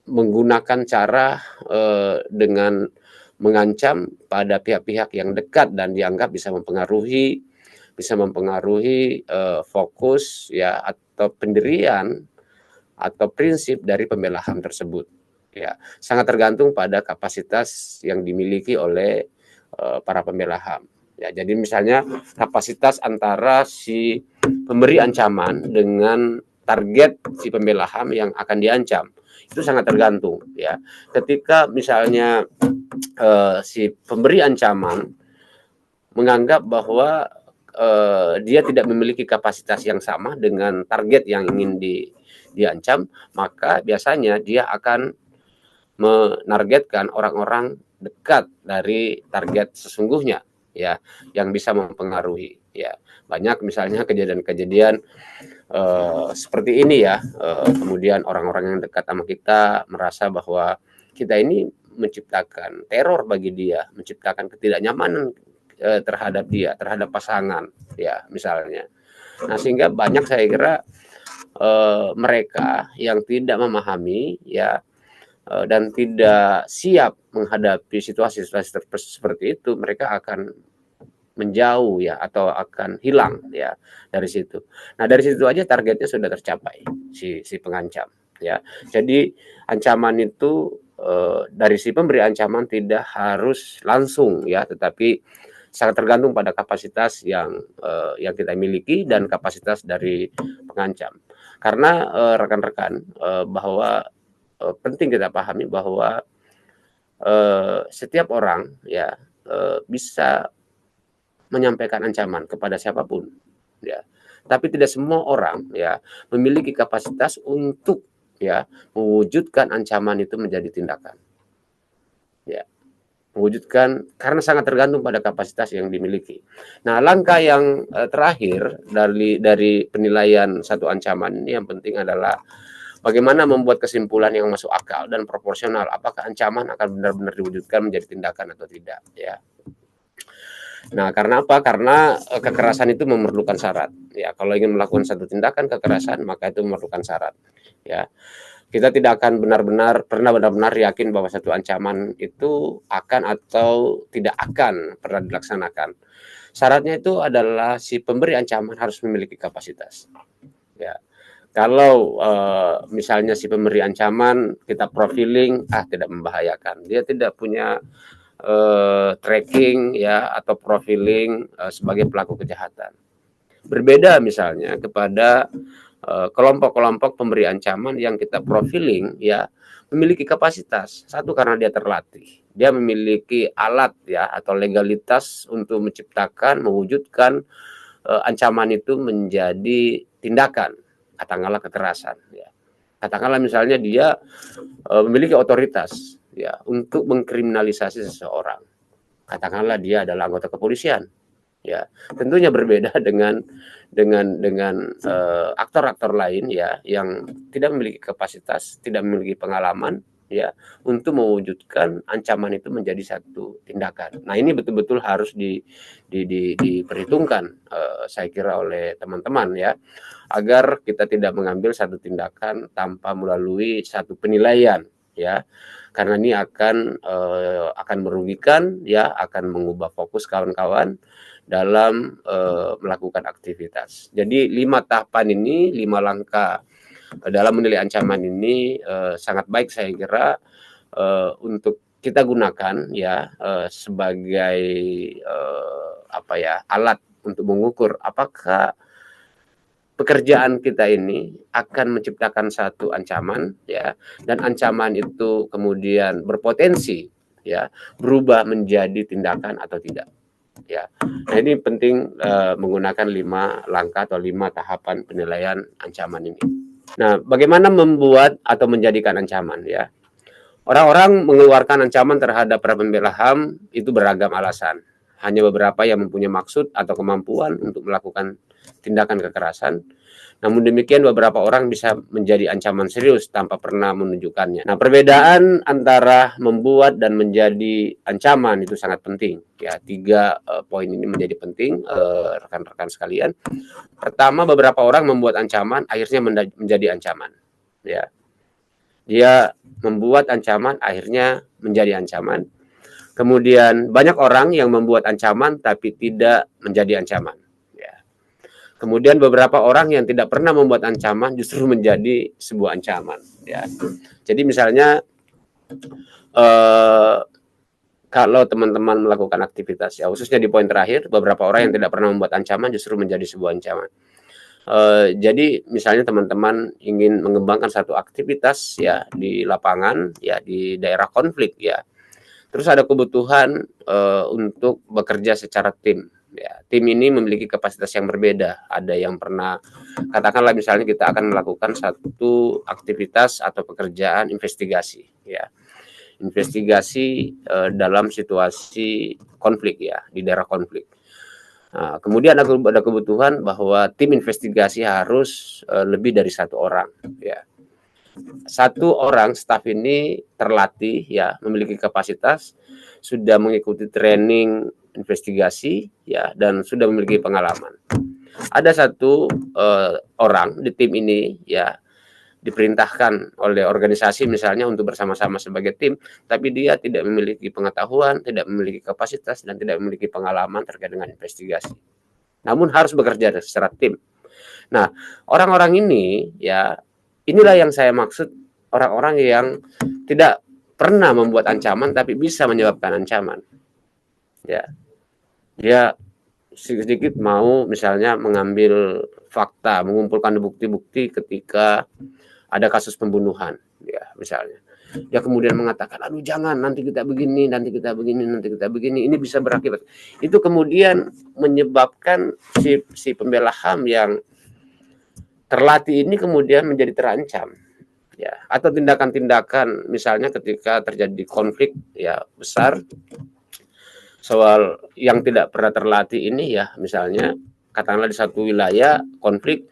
menggunakan cara dengan mengancam pada pihak-pihak yang dekat dan dianggap bisa mempengaruhi fokus ya atau pendirian atau prinsip dari pembela HAM tersebut ya. Sangat tergantung pada kapasitas yang dimiliki oleh para pembela HAM ya. Jadi misalnya kapasitas antara si pemberi ancaman dengan target si pembela HAM yang akan diancam itu sangat tergantung ya. Ketika misalnya si pemberi ancaman menganggap bahwa dia tidak memiliki kapasitas yang sama dengan target yang ingin diancam, maka biasanya dia akan menargetkan orang-orang dekat dari target sesungguhnya ya, yang bisa mempengaruhi ya. Banyak misalnya kejadian-kejadian seperti ini ya, kemudian orang-orang yang dekat sama kita merasa bahwa kita ini menciptakan teror bagi dia, menciptakan ketidaknyamanan terhadap dia, terhadap pasangan ya misalnya. Nah, sehingga banyak saya kira mereka yang tidak memahami ya dan tidak siap menghadapi situasi-situasi seperti itu, mereka akan menjauh ya atau akan hilang ya dari situ. Nah, dari situ aja targetnya sudah tercapai si pengancam ya. Jadi ancaman itu dari si pemberi ancaman tidak harus langsung ya, tetapi sangat tergantung pada kapasitas yang kita miliki dan kapasitas dari pengancam. Karena rekan-rekan bahwa penting kita pahami bahwa setiap orang ya bisa menyampaikan ancaman kepada siapapun ya, tapi tidak semua orang ya memiliki kapasitas untuk ya mewujudkan ancaman itu menjadi tindakan ya, mewujudkan, karena sangat tergantung pada kapasitas yang dimiliki. Nah, langkah yang terakhir dari penilaian satu ancaman ini yang penting adalah bagaimana membuat kesimpulan yang masuk akal dan proporsional, apakah ancaman akan benar-benar diwujudkan menjadi tindakan atau tidak ya. Nah, karena apa? Karena kekerasan itu memerlukan syarat. Ya, kalau ingin melakukan satu tindakan kekerasan, maka itu memerlukan syarat. Ya, kita tidak akan benar-benar yakin bahwa satu ancaman itu akan atau tidak akan pernah dilaksanakan. Syaratnya itu adalah si pemberi ancaman harus memiliki kapasitas. Ya, kalau misalnya si pemberi ancaman kita profiling, tidak membahayakan. Dia tidak punya tracking ya atau profiling sebagai pelaku kejahatan. Berbeda misalnya kepada kelompok-kelompok pemberi ancaman yang kita profiling ya memiliki kapasitas. Satu, karena dia terlatih, dia memiliki alat ya atau legalitas untuk menciptakan, mewujudkan ancaman itu menjadi tindakan, katakanlah kekerasan ya. Katakanlah misalnya dia memiliki otoritas ya untuk mengkriminalisasi seseorang. Katakanlah dia adalah anggota kepolisian ya. Tentunya berbeda dengan aktor-aktor lain ya yang tidak memiliki kapasitas, tidak memiliki pengalaman ya untuk mewujudkan ancaman itu menjadi satu tindakan. Nah, ini betul-betul harus diperhitungkan saya kira oleh teman-teman ya, agar kita tidak mengambil satu tindakan tanpa melalui satu penilaian ya. Karena ini akan merugikan ya, akan mengubah fokus kawan-kawan dalam melakukan aktivitas. Jadi 5 tahapan ini, 5 langkah dalam menilai ancaman ini sangat baik saya kira untuk kita gunakan ya sebagai alat untuk mengukur apakah pekerjaan kita ini akan menciptakan satu ancaman ya, dan ancaman itu kemudian berpotensi ya berubah menjadi tindakan atau tidak ya. Nah, ini penting menggunakan 5 langkah atau 5 tahapan penilaian ancaman ini. Nah, bagaimana membuat atau menjadikan ancaman ya? Orang-orang mengeluarkan ancaman terhadap para pembela HAM itu beragam alasan. Hanya beberapa yang mempunyai maksud atau kemampuan untuk melakukan tindakan kekerasan. Namun demikian beberapa orang bisa menjadi ancaman serius tanpa pernah menunjukkannya. Nah, perbedaan antara membuat dan menjadi ancaman itu sangat penting. Ya, 3 poin ini menjadi penting rekan-rekan sekalian. Pertama, beberapa orang membuat ancaman akhirnya menjadi ancaman. Ya. Dia membuat ancaman akhirnya menjadi ancaman. Kemudian banyak orang yang membuat ancaman tapi tidak menjadi ancaman. Ya. Kemudian beberapa orang yang tidak pernah membuat ancaman justru menjadi sebuah ancaman. Ya. Jadi misalnya kalau teman-teman melakukan aktivitas, ya khususnya di poin terakhir, beberapa orang yang tidak pernah membuat ancaman justru menjadi sebuah ancaman. Jadi misalnya teman-teman ingin mengembangkan satu aktivitas ya di lapangan, ya di daerah konflik ya. Terus ada kebutuhan untuk bekerja secara tim. Ya, tim ini memiliki kapasitas yang berbeda. Ada yang pernah, katakanlah misalnya kita akan melakukan satu aktivitas atau pekerjaan investigasi. Ya, investigasi dalam situasi konflik ya, di daerah konflik. Nah, kemudian ada kebutuhan bahwa tim investigasi harus lebih dari 1 orang. Ya. 1 orang staf ini terlatih ya, memiliki kapasitas, sudah mengikuti training investigasi ya, dan sudah memiliki pengalaman. Ada 1 orang di tim ini ya, diperintahkan oleh organisasi misalnya untuk bersama-sama sebagai tim, tapi dia tidak memiliki pengetahuan, tidak memiliki kapasitas, dan tidak memiliki pengalaman terkait dengan investigasi. Namun harus bekerja secara tim. Nah, orang-orang ini ya, inilah yang saya maksud orang-orang yang tidak pernah membuat ancaman tapi bisa menyebabkan ancaman. Ya. Dia sedikit mau misalnya mengambil fakta, mengumpulkan bukti-bukti ketika ada kasus pembunuhan ya misalnya. Dia kemudian mengatakan, aduh jangan, nanti kita begini, nanti kita begini, nanti kita begini, ini bisa berakibat. Itu kemudian menyebabkan si pembela HAM yang terlatih ini kemudian menjadi terancam. Ya, atau tindakan-tindakan misalnya ketika terjadi konflik ya besar soal yang tidak pernah terlatih ini ya, misalnya katakanlah di satu wilayah konflik,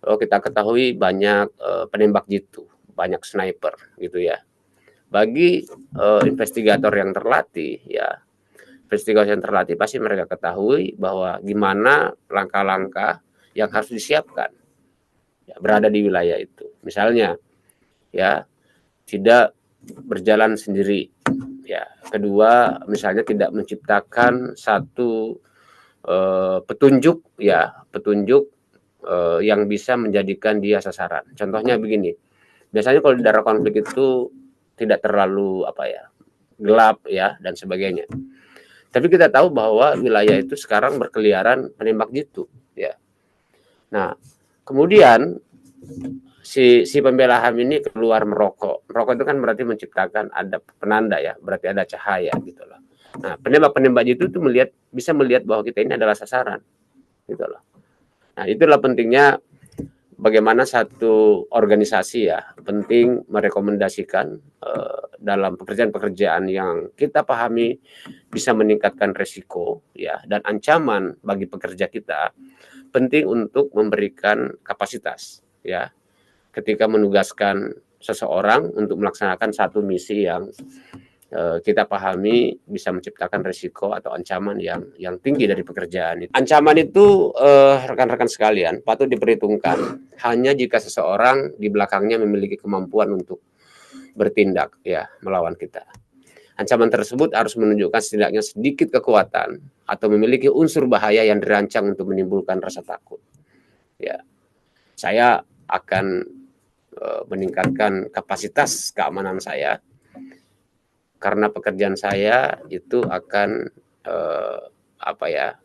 kita ketahui banyak penembak jitu, banyak sniper gitu ya. Bagi investigator yang terlatih ya, investigator yang terlatih pasti mereka ketahui bahwa gimana langkah-langkah yang harus disiapkan ya, berada di wilayah itu. Misalnya ya, tidak berjalan sendiri ya. Kedua, misalnya tidak menciptakan satu petunjuk ya, petunjuk yang bisa menjadikan dia sasaran. Contohnya begini, biasanya kalau di daerah konflik itu tidak terlalu gelap ya dan sebagainya. Tapi kita tahu bahwa wilayah itu sekarang berkeliaran penembak jitu ya. Nah, kemudian si pembela HAM ini keluar merokok. Merokok itu kan berarti menciptakan ada penanda ya, berarti ada cahaya gitu loh. Nah, penembak-penembak itu tuh bisa melihat bahwa kita ini adalah sasaran gitu loh. Nah, itulah pentingnya bagaimana satu organisasi ya penting merekomendasikan dalam pekerjaan-pekerjaan yang kita pahami bisa meningkatkan resiko ya dan ancaman bagi pekerja kita, penting untuk memberikan kapasitas ya ketika menugaskan seseorang untuk melaksanakan satu misi yang kita pahami bisa menciptakan risiko atau ancaman yang tinggi dari pekerjaan itu. Ancaman itu rekan-rekan sekalian patut diperhitungkan hanya jika seseorang di belakangnya memiliki kemampuan untuk bertindak ya melawan kita. Ancaman tersebut harus menunjukkan setidaknya sedikit kekuatan atau memiliki unsur bahaya yang dirancang untuk menimbulkan rasa takut. Ya, saya akan meningkatkan kapasitas keamanan saya karena pekerjaan saya itu akan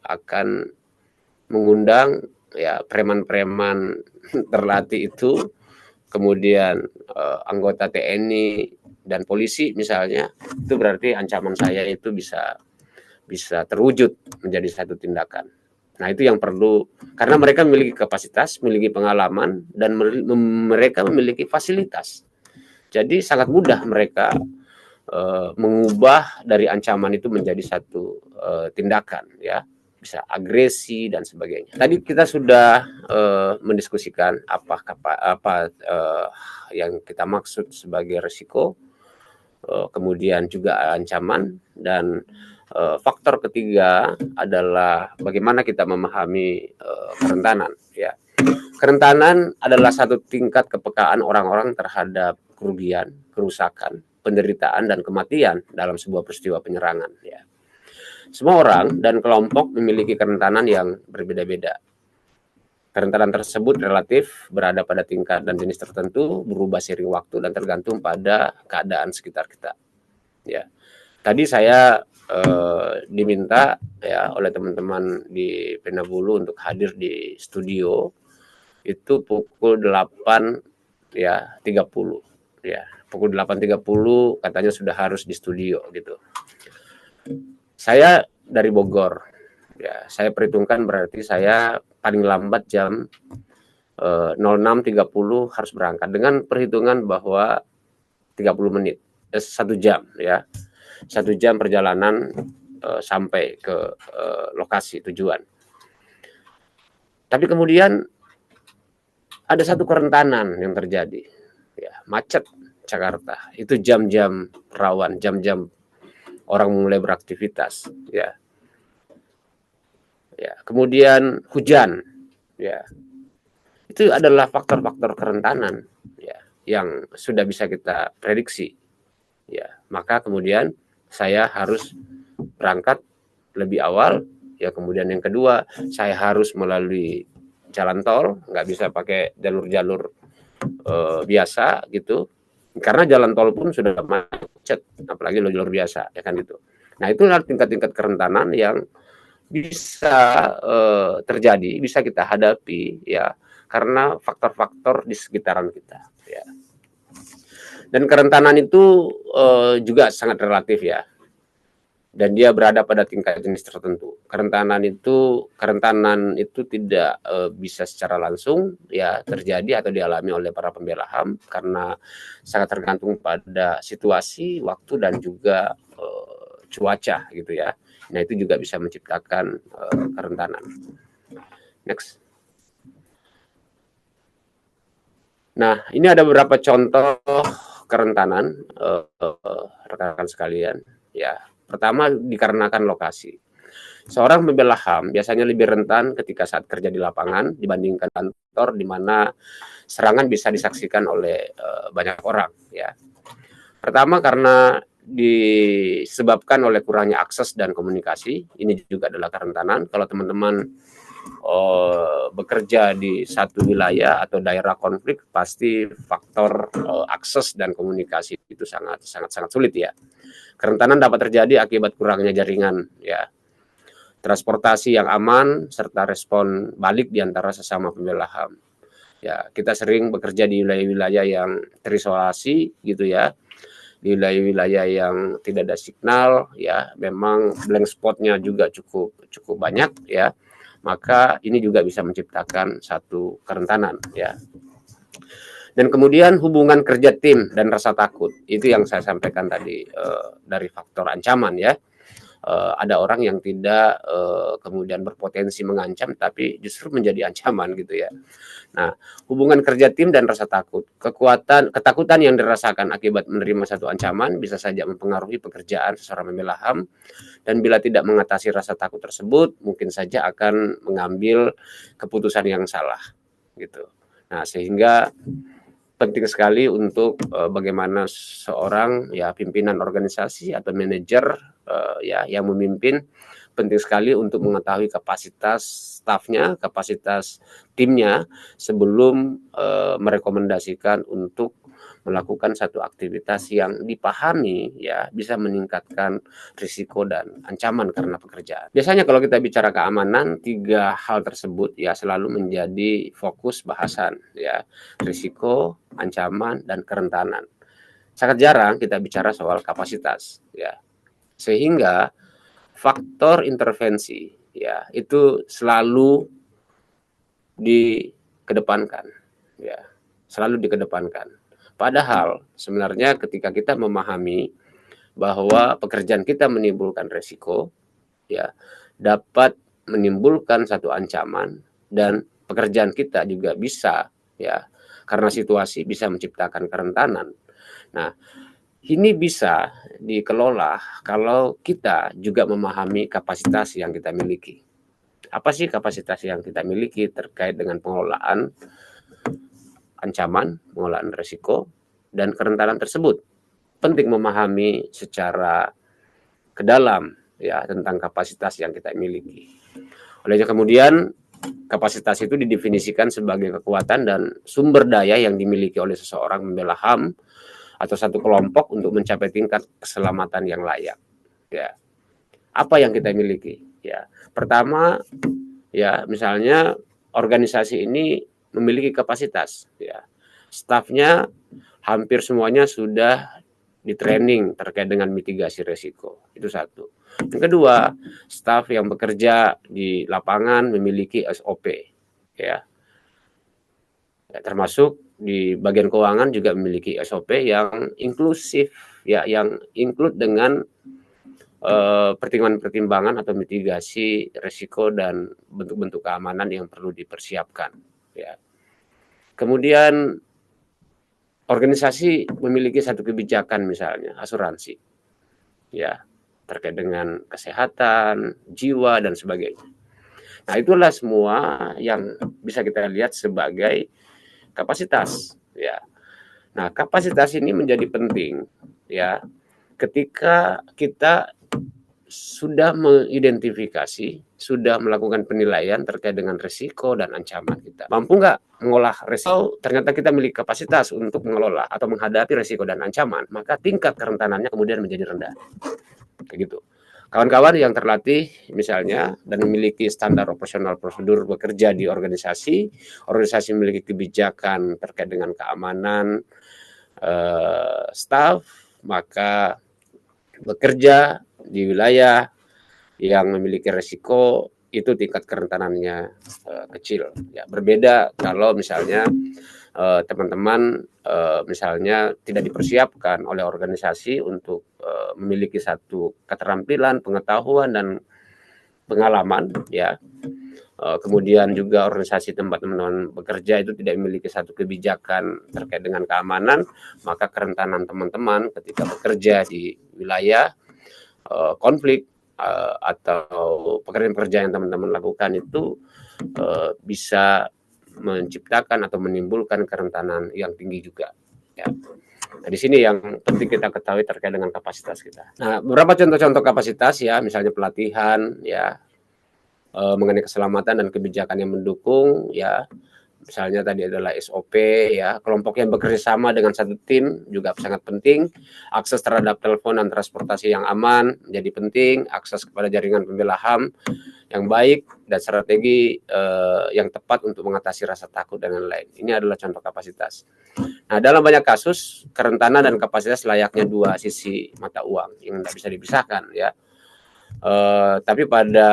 akan mengundang ya preman-preman terlatih itu, kemudian anggota TNI dan polisi misalnya, itu berarti ancaman saya itu bisa terwujud menjadi satu tindakan. Nah, itu yang perlu, karena mereka memiliki kapasitas, memiliki pengalaman, dan mereka memiliki fasilitas. Jadi sangat mudah mereka mengubah dari ancaman itu menjadi satu tindakan, ya, bisa agresi dan sebagainya. Tadi kita sudah mendiskusikan apa yang kita maksud sebagai risiko, kemudian juga ancaman, dan faktor ketiga adalah bagaimana kita memahami kerentanan. Ya, kerentanan adalah satu tingkat kepekaan orang-orang terhadap kerugian, kerusakan, penderitaan, dan kematian dalam sebuah peristiwa penyerangan. Ya, semua orang dan kelompok memiliki kerentanan yang berbeda-beda. Kerentanan tersebut relatif, berada pada tingkat dan jenis tertentu, berubah seiring waktu dan tergantung pada keadaan sekitar kita. Ya, tadi saya diminta ya oleh teman-teman di Penabulu untuk hadir di studio itu pukul 8 ya 30 ya. Pukul 8.30 katanya sudah harus di studio gitu. Saya dari Bogor. Ya, saya perhitungkan berarti saya paling lambat jam 06.30 harus berangkat dengan perhitungan bahwa 30 menit, 1 jam ya. 1 jam perjalanan sampai ke lokasi tujuan. Tapi kemudian ada satu kerentanan yang terjadi, ya, macet Jakarta. Itu jam-jam rawan, jam-jam orang mulai beraktivitas, ya. Ya, kemudian hujan, ya. Itu adalah faktor-faktor kerentanan, ya, yang sudah bisa kita prediksi, ya. Maka kemudian saya harus berangkat lebih awal, ya. Kemudian yang kedua, saya harus melalui jalan tol, nggak bisa pakai jalur-jalur biasa gitu, karena jalan tol pun sudah macet, apalagi jalur biasa, ya kan gitu. Nah, itu adalah tingkat-tingkat kerentanan yang bisa terjadi, bisa kita hadapi, ya, karena faktor-faktor di sekitaran kita, ya. Dan kerentanan itu juga sangat relatif ya, dan dia berada pada tingkat jenis tertentu. Kerentanan itu tidak bisa secara langsung ya terjadi atau dialami oleh para pembela HAM karena sangat tergantung pada situasi, waktu, dan juga cuaca gitu ya. Nah, itu juga bisa menciptakan kerentanan. Next. Nah, ini ada beberapa contoh kerentanan rekan-rekan sekalian. Ya, pertama dikarenakan lokasi. Seorang pembela HAM biasanya lebih rentan ketika saat kerja di lapangan dibandingkan kantor di mana serangan bisa disaksikan oleh banyak orang. Ya, pertama karena disebabkan oleh kurangnya akses dan komunikasi. Ini juga adalah kerentanan. Kalau teman-teman bekerja di satu wilayah atau daerah konflik, pasti faktor akses dan komunikasi itu sangat sulit ya. Kerentanan dapat terjadi akibat kurangnya jaringan ya, transportasi yang aman serta respon balik di antara sesama pembela HAM. Ya, kita sering bekerja di wilayah-wilayah yang terisolasi gitu ya, di wilayah-wilayah yang tidak ada signal ya, memang blank spotnya juga cukup cukup banyak ya, maka ini juga bisa menciptakan satu kerentanan ya. Dan kemudian hubungan kerja tim dan rasa takut itu yang saya sampaikan tadi, dari faktor ancaman ya. Ada orang yang tidak kemudian berpotensi mengancam tapi justru menjadi ancaman gitu ya. Nah, hubungan kerja tim dan rasa takut, ketakutan yang dirasakan akibat menerima satu ancaman bisa saja mempengaruhi pekerjaan seseorang membela HAM, dan bila tidak mengatasi rasa takut tersebut, mungkin saja akan mengambil keputusan yang salah gitu. Nah, sehingga penting sekali untuk bagaimana seorang ya pimpinan organisasi atau manajer ya yang memimpin, penting sekali untuk mengetahui kapasitas stafnya, kapasitas timnya sebelum merekomendasikan untuk melakukan satu aktivitas yang dipahami ya bisa meningkatkan risiko dan ancaman karena pekerjaan. Biasanya kalau kita bicara keamanan, tiga hal tersebut ya selalu menjadi fokus bahasan ya, risiko, ancaman, dan kerentanan. Sangat jarang kita bicara soal kapasitas ya. Sehingga faktor intervensi ya itu selalu dikedepankan ya, selalu dikedepankan. Padahal sebenarnya ketika kita memahami bahwa pekerjaan kita menimbulkan resiko ya, dapat menimbulkan satu ancaman, dan pekerjaan kita juga bisa ya karena situasi bisa menciptakan kerentanan. Nah, ini bisa dikelola kalau kita juga memahami kapasitas yang kita miliki. Apa sih kapasitas yang kita miliki terkait dengan pengelolaan ancaman, pengelolaan risiko, dan kerentanan tersebut? Penting memahami secara ke dalam ya tentang kapasitas yang kita miliki. Olehnya kemudian kapasitas itu didefinisikan sebagai kekuatan dan sumber daya yang dimiliki oleh seseorang membela HAM atau satu kelompok untuk mencapai tingkat keselamatan yang layak. Ya, apa yang kita miliki? Ya, pertama, ya misalnya organisasi ini memiliki kapasitas. Ya, stafnya hampir semuanya sudah di training terkait dengan mitigasi risiko. Itu satu. Yang kedua, staf yang bekerja di lapangan memiliki SOP. Ya, termasuk di bagian keuangan juga memiliki SOP yang inklusif ya, yang include dengan pertimbangan-pertimbangan atau mitigasi risiko dan bentuk-bentuk keamanan yang perlu dipersiapkan ya. Kemudian organisasi memiliki satu kebijakan misalnya asuransi ya terkait dengan kesehatan, jiwa dan sebagainya. Nah, itulah semua yang bisa kita lihat sebagai kapasitas ya. Nah, kapasitas ini menjadi penting ya ketika kita sudah mengidentifikasi, sudah melakukan penilaian terkait dengan risiko dan ancaman kita. Mampu nggak mengolah risiko? Ternyata kita memiliki kapasitas untuk mengelola atau menghadapi risiko dan ancaman, maka tingkat kerentanannya kemudian menjadi rendah. Kayak gitu. Kawan-kawan yang terlatih misalnya dan memiliki standar operasional prosedur bekerja di organisasi, organisasi memiliki kebijakan terkait dengan keamanan staf, maka bekerja di wilayah yang memiliki resiko itu tingkat kerentanannya kecil. Ya, berbeda kalau misalnya teman-teman misalnya tidak dipersiapkan oleh organisasi untuk memiliki satu keterampilan, pengetahuan dan pengalaman ya. Kemudian juga organisasi tempat teman-teman bekerja itu tidak memiliki satu kebijakan terkait dengan keamanan, maka kerentanan teman-teman ketika bekerja di wilayah konflik atau pekerjaan-pekerjaan yang teman-teman lakukan itu bisa menciptakan atau menimbulkan kerentanan yang tinggi juga. Ya. Nah, di sini yang penting kita ketahui terkait dengan kapasitas kita. Nah, beberapa contoh-contoh kapasitas ya, misalnya pelatihan ya mengenai keselamatan dan kebijakan yang mendukung ya, Misalnya tadi adalah SOP ya, kelompok yang bekerja sama dengan satu tim juga sangat penting. Akses terhadap telepon dan transportasi yang aman menjadi penting, akses kepada jaringan pembela HAM yang baik dan strategi yang tepat untuk mengatasi rasa takut dan lain-lain. Ini adalah contoh kapasitas. Nah, dalam banyak kasus kerentanan dan kapasitas layaknya dua sisi mata uang yang tidak bisa dipisahkan ya. Tapi pada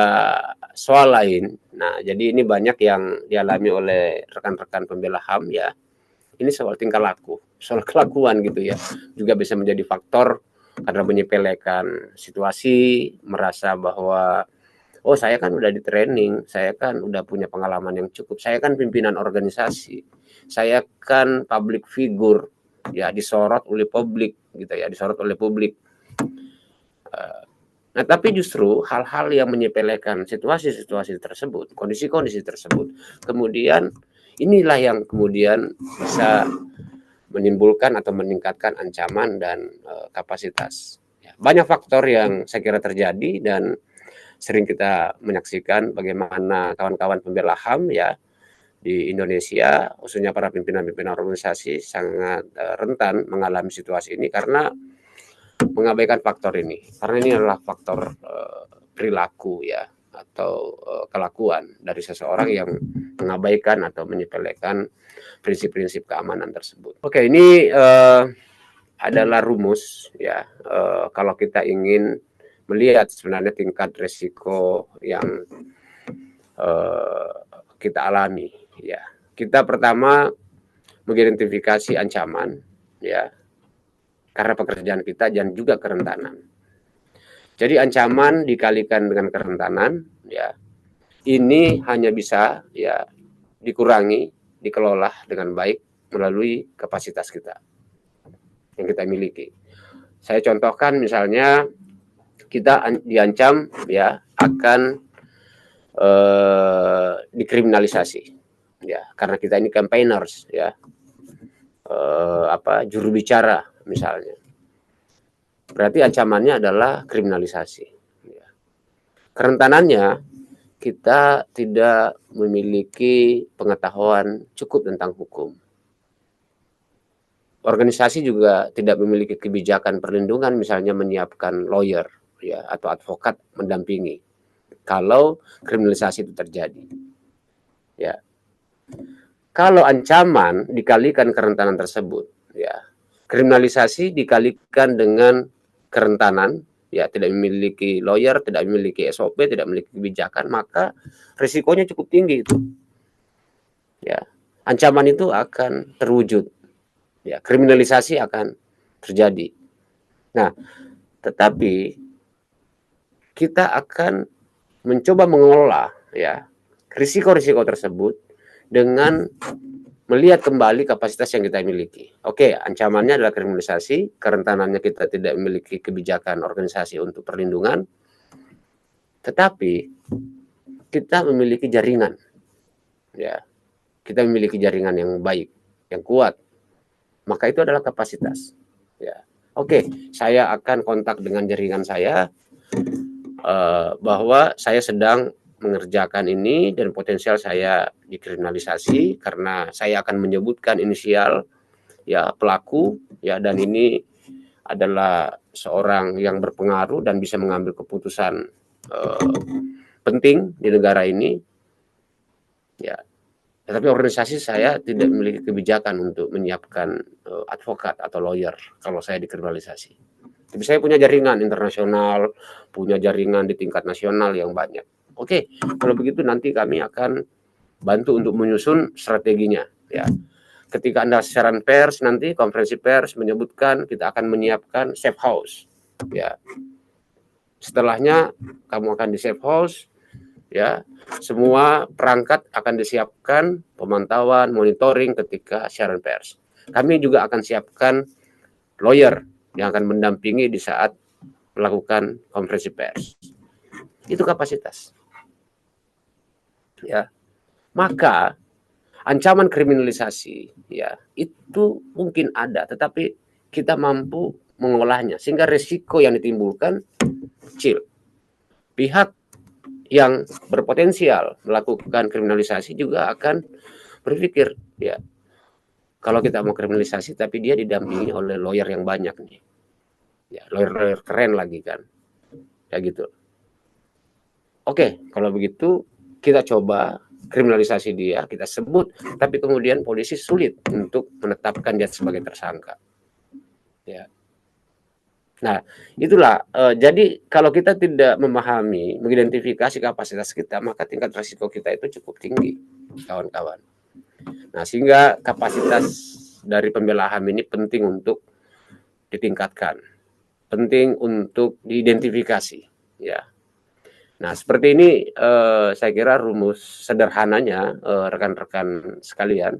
soal lain, nah jadi ini banyak yang dialami oleh rekan-rekan pembela HAM ya. Ini soal tingkah laku, soal kelakuan gitu ya. Juga bisa menjadi faktor karena menyepelekan situasi, merasa bahwa oh saya kan udah di training, saya kan udah punya pengalaman yang cukup, saya kan pimpinan organisasi, saya kan public figure, ya disorot oleh publik gitu ya, disorot oleh publik. Nah, tapi justru hal-hal yang menyepelekan situasi-situasi tersebut, kondisi-kondisi tersebut, kemudian inilah yang kemudian bisa menimbulkan atau meningkatkan ancaman dan kapasitas. Banyak faktor yang saya kira terjadi dan sering kita menyaksikan bagaimana kawan-kawan pembela HAM ya di Indonesia, khususnya para pimpinan-pimpinan organisasi sangat rentan mengalami situasi ini karena mengabaikan faktor ini. Karena ini adalah faktor perilaku ya atau kelakuan dari seseorang yang mengabaikan atau menyepelekan prinsip-prinsip keamanan tersebut. Oke, ini adalah rumus ya kalau kita ingin melihat sebenarnya tingkat resiko yang kita alami ya. Kita pertama mengidentifikasi ancaman ya karena pekerjaan kita dan juga kerentanan. Jadi ancaman dikalikan dengan kerentanan ya. Ini hanya bisa ya dikurangi, dikelola dengan baik melalui kapasitas kita yang kita miliki. Saya contohkan misalnya kita diancam ya akan dikriminalisasi ya karena kita ini campaigners ya juru bicara misalnya. Berarti ancamannya adalah kriminalisasi. Ya. Kerentanannya kita tidak memiliki pengetahuan cukup tentang hukum. Organisasi juga tidak memiliki kebijakan perlindungan, misalnya menyiapkan lawyer ya atau advokat mendampingi kalau kriminalisasi itu terjadi. Ya. Kalau ancaman dikalikan kerentanan tersebut, ya kriminalisasi dikalikan dengan kerentanan, ya tidak memiliki lawyer, tidak memiliki SOP, tidak memiliki kebijakan, maka risikonya cukup tinggi itu. Ya, ancaman itu akan terwujud. Ya, kriminalisasi akan terjadi. Nah, tetapi kita akan mencoba mengelola ya risiko-risiko tersebut dengan melihat kembali kapasitas yang kita miliki. Oke, ancamannya adalah kriminalisasi, kerentanannya kita tidak memiliki kebijakan organisasi untuk perlindungan, tetapi kita memiliki jaringan. Ya, kita memiliki jaringan yang baik, yang kuat. Maka itu adalah kapasitas. Ya, oke, saya akan kontak dengan jaringan saya bahwa saya sedang mengerjakan ini dan potensial saya dikriminalisasi karena saya akan menyebutkan inisial ya pelaku ya dan ini adalah seorang yang berpengaruh dan bisa mengambil keputusan penting di negara ini ya. Tetapi organisasi saya tidak memiliki kebijakan untuk menyiapkan advokat atau lawyer kalau saya dikriminalisasi. Tapi saya punya jaringan internasional, punya jaringan di tingkat nasional yang banyak. Oke, kalau begitu nanti kami akan bantu untuk menyusun strateginya. Ya, ketika Anda siaran pers nanti konferensi pers menyebutkan kita akan menyiapkan safe house. Ya, setelahnya kamu akan di safe house. Ya, semua perangkat akan disiapkan, pemantauan, monitoring ketika siaran pers. Kami juga akan siapkan lawyer yang akan mendampingi di saat melakukan konferensi pers. Itu kapasitas. Ya. Maka ancaman kriminalisasi ya itu mungkin ada, tetapi kita mampu mengolahnya sehingga risiko yang ditimbulkan kecil. Pihak yang berpotensial melakukan kriminalisasi juga akan berpikir ya, kalau kita mau kriminalisasi tapi dia didampingi oleh lawyer yang banyak nih, ya lawyer keren lagi kan, ya gitu. Oke, kalau begitu kita coba kriminalisasi dia, kita sebut, tapi kemudian polisi sulit untuk menetapkan dia sebagai tersangka. Ya. Nah, itulah. Jadi kalau kita tidak memahami, mengidentifikasi kapasitas kita, maka tingkat risiko kita itu cukup tinggi, kawan-kawan. Nah, sehingga kapasitas dari pembela HAM ini penting untuk ditingkatkan, penting untuk diidentifikasi, ya. Nah, seperti ini saya kira rumus sederhananya, rekan-rekan sekalian,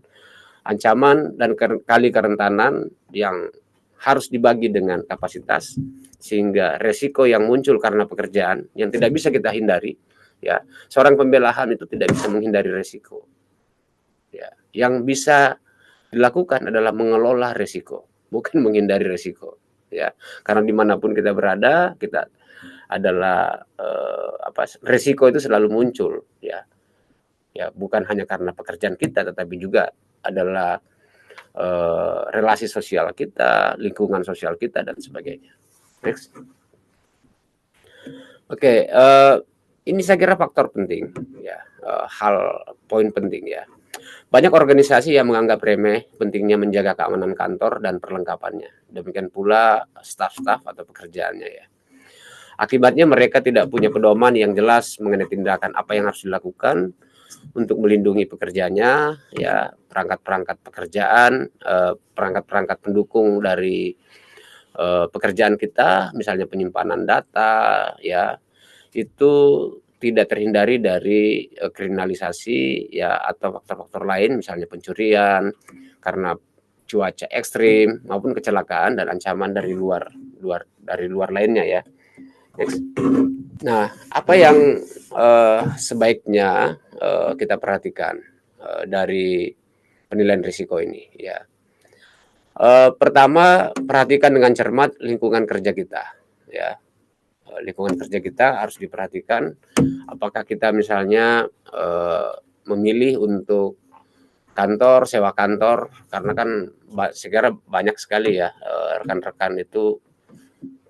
ancaman dan kali kerentanan yang harus dibagi dengan kapasitas, sehingga resiko yang muncul karena pekerjaan yang tidak bisa kita hindari, ya, seorang pembela HAM itu tidak bisa menghindari resiko, ya. Yang bisa dilakukan adalah mengelola resiko, bukan menghindari resiko, ya, karena dimanapun kita berada, kita adalah resiko itu selalu muncul, ya, ya, bukan hanya karena pekerjaan kita, tetapi juga adalah relasi sosial kita, lingkungan sosial kita, dan sebagainya. Next. Oke, ini saya kira faktor penting, ya, poin penting, ya. Banyak organisasi yang menganggap remeh pentingnya menjaga keamanan kantor dan perlengkapannya. Demikian pula staf-staf atau pekerjaannya, ya. Akibatnya mereka tidak punya pedoman yang jelas mengenai tindakan apa yang harus dilakukan untuk melindungi pekerjanya, ya, perangkat-perangkat pekerjaan, perangkat-perangkat pendukung dari pekerjaan kita, misalnya penyimpanan data, ya, itu tidak terhindari dari kriminalisasi, ya, atau faktor-faktor lain, misalnya pencurian karena cuaca ekstrim maupun kecelakaan dan ancaman dari luar lainnya, ya. Nah, apa yang sebaiknya kita perhatikan dari penilaian risiko ini, ya. Pertama, perhatikan dengan cermat lingkungan kerja kita, ya. Lingkungan kerja kita harus diperhatikan. Apakah kita misalnya memilih untuk kantor, sewa kantor, karena kan saya kira banyak sekali, ya, rekan-rekan itu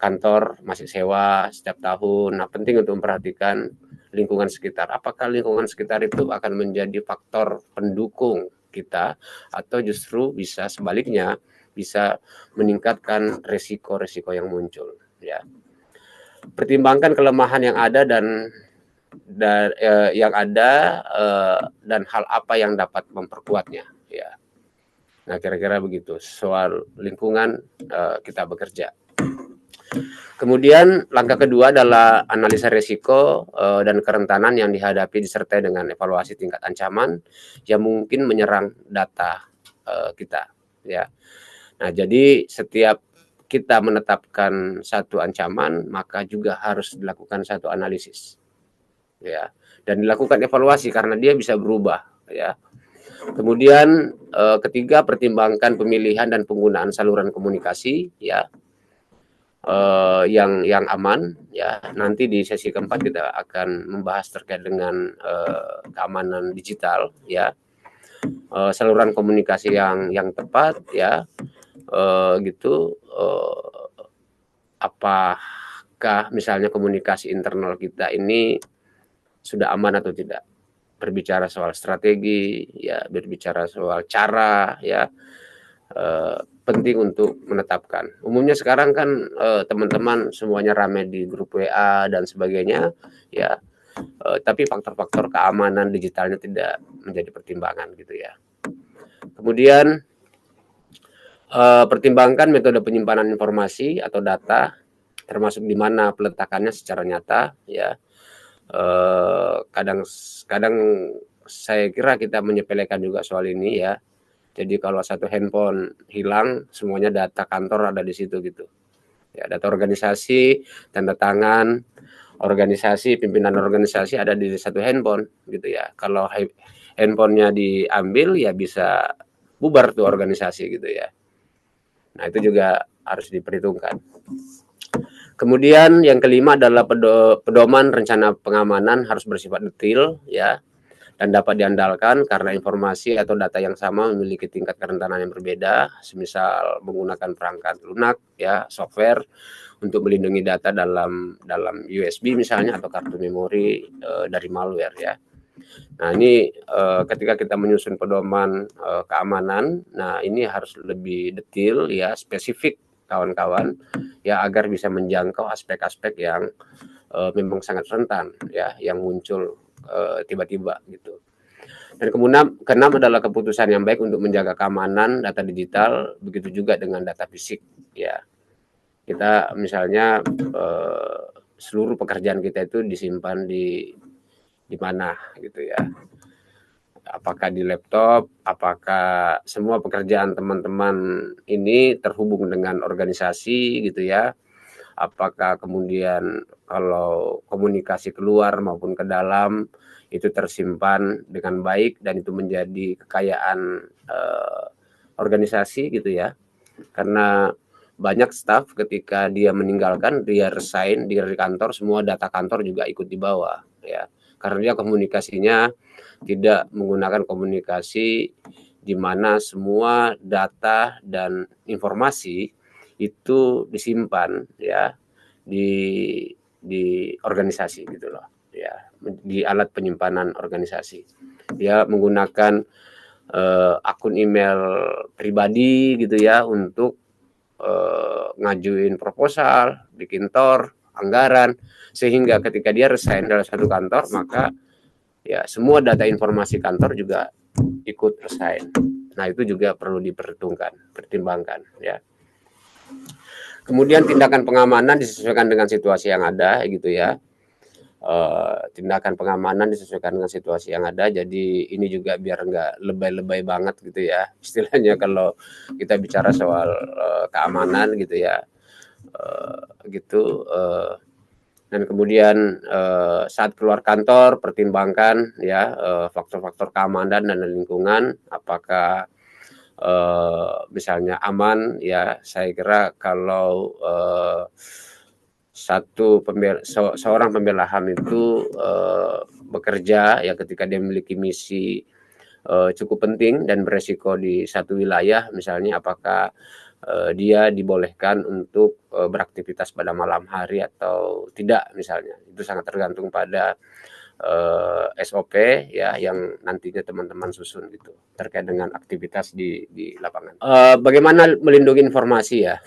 kantor masih sewa setiap tahun. Nah, penting untuk memperhatikan lingkungan sekitar. Apakah lingkungan sekitar itu akan menjadi faktor pendukung kita, atau justru bisa sebaliknya, bisa meningkatkan resiko-resiko yang muncul, ya. Pertimbangkan kelemahan yang ada dan dan hal apa yang dapat memperkuatnya, ya. Nah, kira-kira begitu soal lingkungan kita bekerja. Kemudian langkah kedua adalah analisa risiko dan kerentanan yang dihadapi disertai dengan evaluasi tingkat ancaman yang mungkin menyerang data kita, ya. Nah, jadi setiap kita menetapkan satu ancaman, maka juga harus dilakukan satu analisis, ya, dan dilakukan evaluasi karena dia bisa berubah, ya. Kemudian ketiga, pertimbangkan pemilihan dan penggunaan saluran komunikasi, ya, yang aman, ya. Nanti di sesi keempat kita akan membahas terkait dengan keamanan digital, ya, saluran komunikasi yang tepat, ya, gitu. Apakah misalnya komunikasi internal kita ini sudah aman atau tidak? Berbicara soal strategi, ya, berbicara soal cara, ya, penting untuk menetapkan. Umumnya sekarang kan teman-teman semuanya ramai di grup WA dan sebagainya, ya, tapi faktor-faktor keamanan digitalnya tidak menjadi pertimbangan, gitu, ya. Kemudian pertimbangkan metode penyimpanan informasi atau data, termasuk di mana peletakannya secara nyata, ya. Kadang saya kira kita menyepelekan juga soal ini, ya. Jadi kalau satu handphone hilang, semuanya data kantor ada di situ, gitu. Ya, data organisasi, tanda tangan organisasi, pimpinan organisasi ada di satu handphone, gitu, ya. Kalau handphonenya diambil, ya bisa bubar tuh organisasi, gitu, ya. Nah, itu juga harus diperhitungkan. Kemudian yang kelima adalah pedoman rencana pengamanan harus bersifat detail, ya, dan dapat diandalkan karena informasi atau data yang sama memiliki tingkat kerentanan yang berbeda, semisal menggunakan perangkat lunak, ya, software untuk melindungi data dalam USB misalnya atau kartu memori dari malware, ya. Nah, ini ketika kita menyusun pedoman keamanan, nah ini harus lebih detail, ya, spesifik kawan-kawan, ya, agar bisa menjangkau aspek-aspek yang memang sangat rentan, ya, yang muncul tiba-tiba gitu. Dan kemudian keenam adalah keputusan yang baik untuk menjaga keamanan data digital, begitu juga dengan data fisik, ya. Kita misalnya seluruh pekerjaan kita itu disimpan di mana gitu, ya. Apakah di laptop, apakah semua pekerjaan teman-teman ini terhubung dengan organisasi gitu, ya. Apakah kemudian kalau komunikasi keluar maupun ke dalam itu tersimpan dengan baik dan itu menjadi kekayaan organisasi gitu, ya. Karena banyak staf ketika dia meninggalkan, dia resign dari kantor, semua data kantor juga ikut dibawa, ya. Karena dia komunikasinya tidak menggunakan komunikasi di mana semua data dan informasi itu disimpan, ya, di organisasi gitu loh, ya, di alat penyimpanan organisasi. Dia menggunakan akun email pribadi gitu, ya, untuk ngajuin proposal, bikin tor, anggaran, sehingga ketika dia resign dalam satu kantor, maka ya semua data informasi kantor juga ikut resign. Nah, itu juga perlu pertimbangkan, ya. Kemudian tindakan pengamanan disesuaikan dengan situasi yang ada gitu, ya. Tindakan pengamanan disesuaikan dengan situasi yang ada. Jadi ini juga biar nggak lebay-lebay banget gitu, ya. Istilahnya kalau kita bicara soal keamanan gitu, ya. Gitu. Dan kemudian saat keluar kantor pertimbangkan, ya, faktor-faktor keamanan dan lingkungan, apakah misalnya aman, ya. Saya kira kalau seorang pembela HAM itu bekerja, ya, ketika dia memiliki misi cukup penting dan beresiko di satu wilayah, misalnya apakah dia dibolehkan untuk beraktivitas pada malam hari atau tidak, misalnya. Itu sangat tergantung pada SOP, ya, yang nantinya teman-teman susun gitu terkait dengan aktivitas di lapangan. Bagaimana melindungi informasi, ya,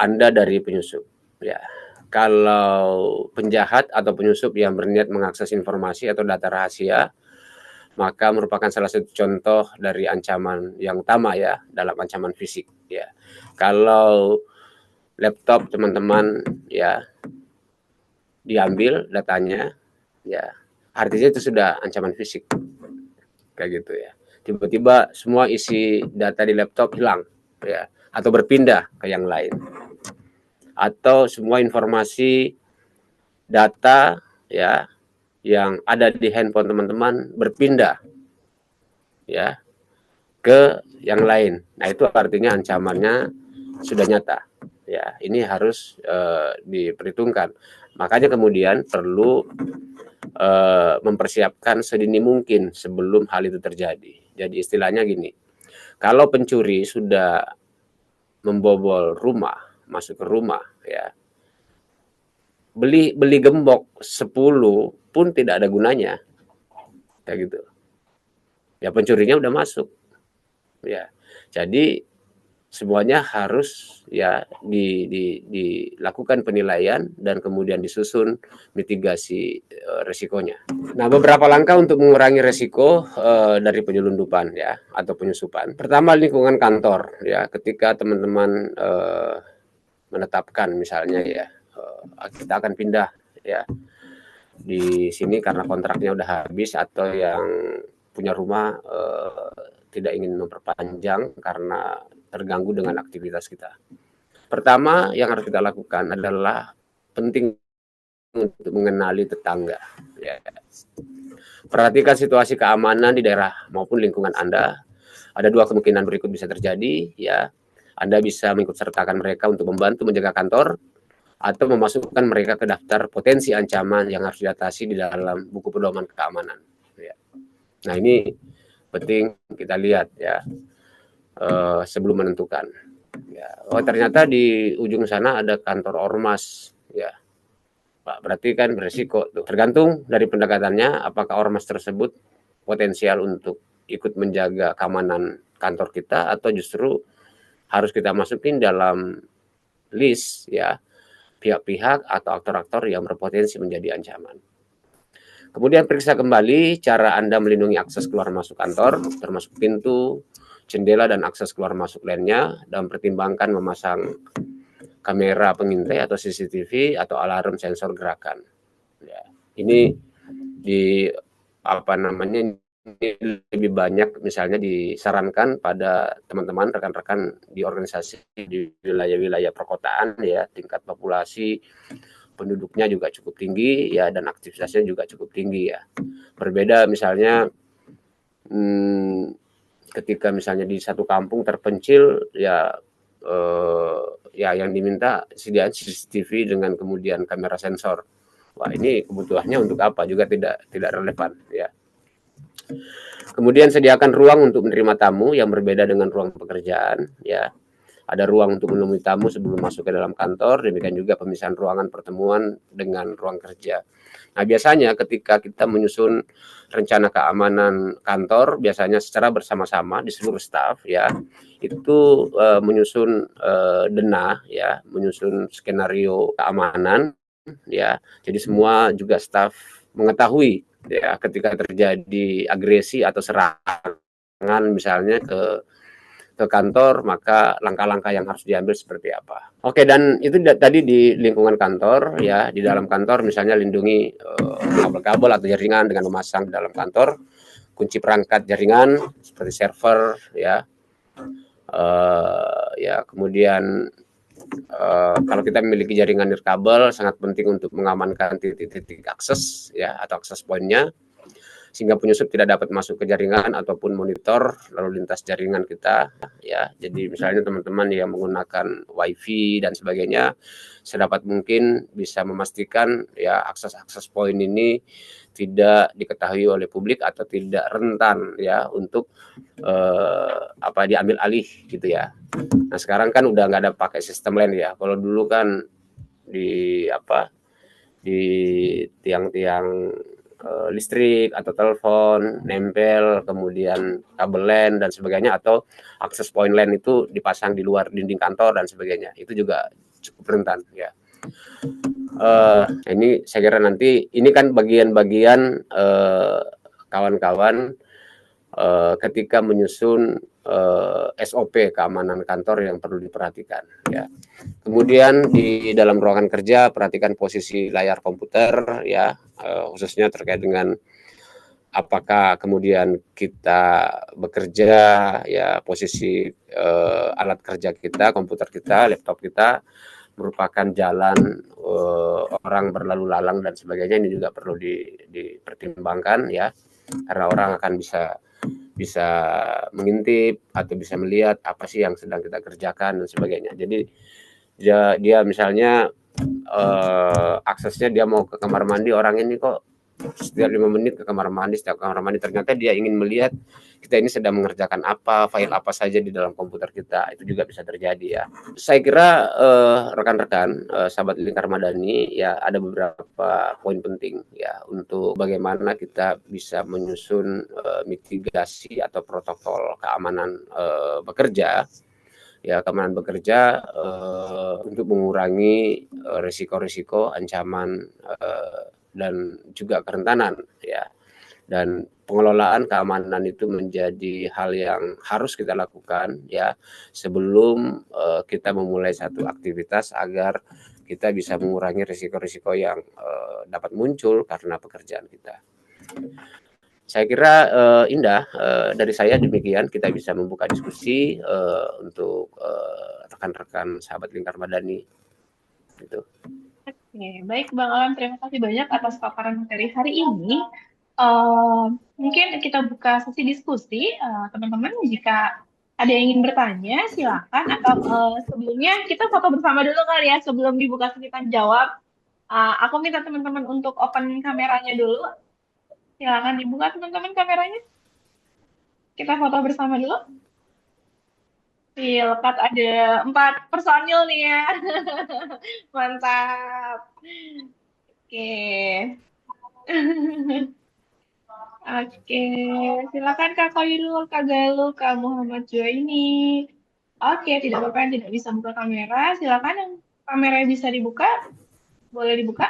Anda dari penyusup, ya. Kalau penjahat atau penyusup yang berniat mengakses informasi atau data rahasia, maka merupakan salah satu contoh dari ancaman yang utama, ya, dalam ancaman fisik, ya. Kalau laptop teman-teman, ya, diambil datanya, ya, artinya itu sudah ancaman fisik, kayak gitu, ya. Tiba-tiba semua isi data di laptop hilang, ya, atau berpindah ke yang lain, atau semua informasi data, ya, yang ada di handphone teman-teman berpindah, ya, ke yang lain. Nah, itu artinya ancamannya sudah nyata, ya. Ini harus diperhitungkan. Makanya kemudian perlu mempersiapkan sedini mungkin sebelum hal itu terjadi. Jadi istilahnya gini, kalau pencuri sudah membobol rumah, masuk ke rumah, ya, beli gembok 10 pun tidak ada gunanya, kayak gitu. Ya, pencurinya udah masuk, ya. Jadi semuanya harus, ya, dilakukan penilaian dan kemudian disusun mitigasi resikonya. Nah, beberapa langkah untuk mengurangi resiko dari penyelundupan, ya, atau penyusupan. Pertama, lingkungan kantor, ya. Ketika teman-teman menetapkan misalnya, ya, kita akan pindah, ya, di sini karena kontraknya udah habis, atau yang punya rumah tidak ingin memperpanjang karena terganggu dengan aktivitas kita. Pertama yang harus kita lakukan adalah penting untuk mengenali tetangga, ya. Perhatikan situasi keamanan di daerah maupun lingkungan Anda. Ada dua kemungkinan berikut bisa terjadi, ya. Anda bisa mengikut sertakan mereka untuk membantu menjaga kantor, atau memasukkan mereka ke daftar potensi ancaman yang harus diatasi di dalam buku pedoman keamanan, ya. Nah, ini penting kita lihat ya, sebelum menentukan. Ya, oh ternyata di ujung sana ada kantor ormas, ya. Pak, berarti kan beresiko tuh. Tergantung dari pendekatannya, apakah ormas tersebut potensial untuk ikut menjaga keamanan kantor kita atau justru harus kita masukin dalam list ya pihak-pihak atau aktor-aktor yang berpotensi menjadi ancaman. Kemudian periksa kembali cara Anda melindungi akses keluar masuk kantor, termasuk pintu, jendela, dan akses keluar masuk lainnya, dan pertimbangkan memasang kamera pengintai atau CCTV atau alarm sensor gerakan. Ya, ini di apa namanya ini lebih banyak misalnya disarankan pada teman-teman rekan-rekan di organisasi di wilayah-wilayah perkotaan ya, tingkat populasi penduduknya juga cukup tinggi ya, dan aktivitasnya juga cukup tinggi ya. Berbeda misalnya ketika misalnya di satu kampung terpencil ya, ya yang diminta sediaan CCTV dengan kemudian kamera sensor. Wah, ini kebutuhannya untuk apa juga tidak relevan ya. Kemudian sediakan ruang untuk menerima tamu yang berbeda dengan ruang pekerjaan ya. Ada ruang untuk menemui tamu sebelum masuk ke dalam kantor, demikian juga pemisahan ruangan pertemuan dengan ruang kerja. Nah, biasanya ketika kita menyusun rencana keamanan kantor, biasanya secara bersama-sama di seluruh staf ya, itu menyusun denah ya, menyusun skenario keamanan ya. Jadi semua juga staf mengetahui ya ketika terjadi agresi atau serangan misalnya ke kantor, maka langkah-langkah yang harus diambil seperti apa. Oke, dan itu tadi di lingkungan kantor ya, di dalam kantor misalnya lindungi kabel-kabel atau jaringan dengan memasang di dalam kantor kunci perangkat jaringan seperti server ya. Ya kemudian kalau kita memiliki jaringan nirkabel sangat penting untuk mengamankan titik-titik akses ya atau akses poinnya, sehingga penyusup tidak dapat masuk ke jaringan ataupun monitor lalu lintas jaringan kita ya. Jadi misalnya teman-teman yang menggunakan wifi dan sebagainya, sedapat mungkin bisa memastikan ya akses-akses poin ini tidak diketahui oleh publik atau tidak rentan ya untuk diambil alih gitu ya. Nah sekarang kan udah nggak ada pakai sistem LAN ya. Kalau dulu kan di di tiang-tiang listrik atau telepon nempel, kemudian kabel LAN dan sebagainya, atau akses point LAN itu dipasang di luar dinding kantor dan sebagainya. Itu juga cukup rentan ya. Ini saya kira nanti ini kan bagian-bagian kawan-kawan ketika menyusun SOP keamanan kantor yang perlu diperhatikan ya. Kemudian di dalam ruangan kerja perhatikan posisi layar komputer ya, khususnya terkait dengan apakah kemudian kita bekerja ya, posisi alat kerja kita, komputer kita, laptop kita merupakan jalan orang berlalu lalang dan sebagainya. Ini juga perlu dipertimbangkan ya, karena orang akan bisa mengintip atau bisa melihat apa sih yang sedang kita kerjakan dan sebagainya. Jadi dia misalnya aksesnya dia mau ke kamar mandi, orang ini kok setiap 5 menit ke kamar mandi, setiap kamar mandi, ternyata dia ingin melihat kita ini sedang mengerjakan apa, file apa saja di dalam komputer kita. Itu juga bisa terjadi ya. Saya kira rekan-rekan sahabat Lingkar Madani ya, ada beberapa poin penting ya untuk bagaimana kita bisa menyusun mitigasi atau protokol keamanan bekerja ya, keamanan bekerja untuk mengurangi risiko-risiko ancaman dan juga kerentanan ya. Dan pengelolaan keamanan itu menjadi hal yang harus kita lakukan ya sebelum kita memulai satu aktivitas, agar kita bisa mengurangi risiko-risiko yang dapat muncul karena pekerjaan kita. Saya kira Indah, dari saya demikian, kita bisa membuka diskusi untuk rekan-rekan sahabat Lingkar Madani. Gitu. Oke, baik Bang Alam, terima kasih banyak atas paparan materi hari ini. Mungkin kita buka sesi diskusi. Teman-teman, jika ada yang ingin bertanya, silakan. Atau sebelumnya kita foto bersama dulu kali ya, sebelum dibuka sesi tanya jawab. Aku minta teman-teman untuk open kameranya dulu. Silakan dibuka teman-teman kameranya. Kita foto bersama dulu. Lekat ada 4 personil nih ya. Mantap. Oke. Oke, silakan Kak Koirul, Kak Galuh, Kak Muhammad Juaini. Oke, tidak apa-apa yang tidak bisa buka kamera. Silakan yang kameranya bisa dibuka, boleh dibuka.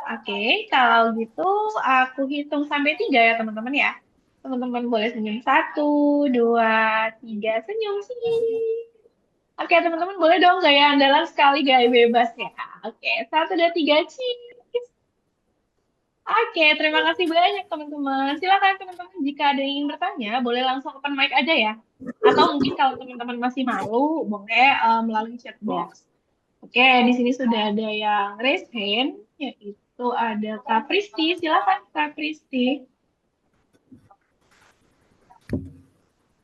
Oke, kalau gitu aku hitung sampai 3 ya teman-teman ya. Teman-teman boleh senyum 1, 2, 3, senyum sih. Oke, teman-teman boleh dong gaya andalan sekali, gaya bebas ya. Oke, 1, 2, 3, cheese. Oke, terima kasih banyak teman-teman. Silakan teman-teman jika ada yang ingin bertanya, boleh langsung open mic aja ya. Atau mungkin kalau teman-teman masih malu, boleh melalui chat box. Oke, di sini sudah ada yang raise hand, yaitu ada Kak Pristi. Silakan Kak Pristi.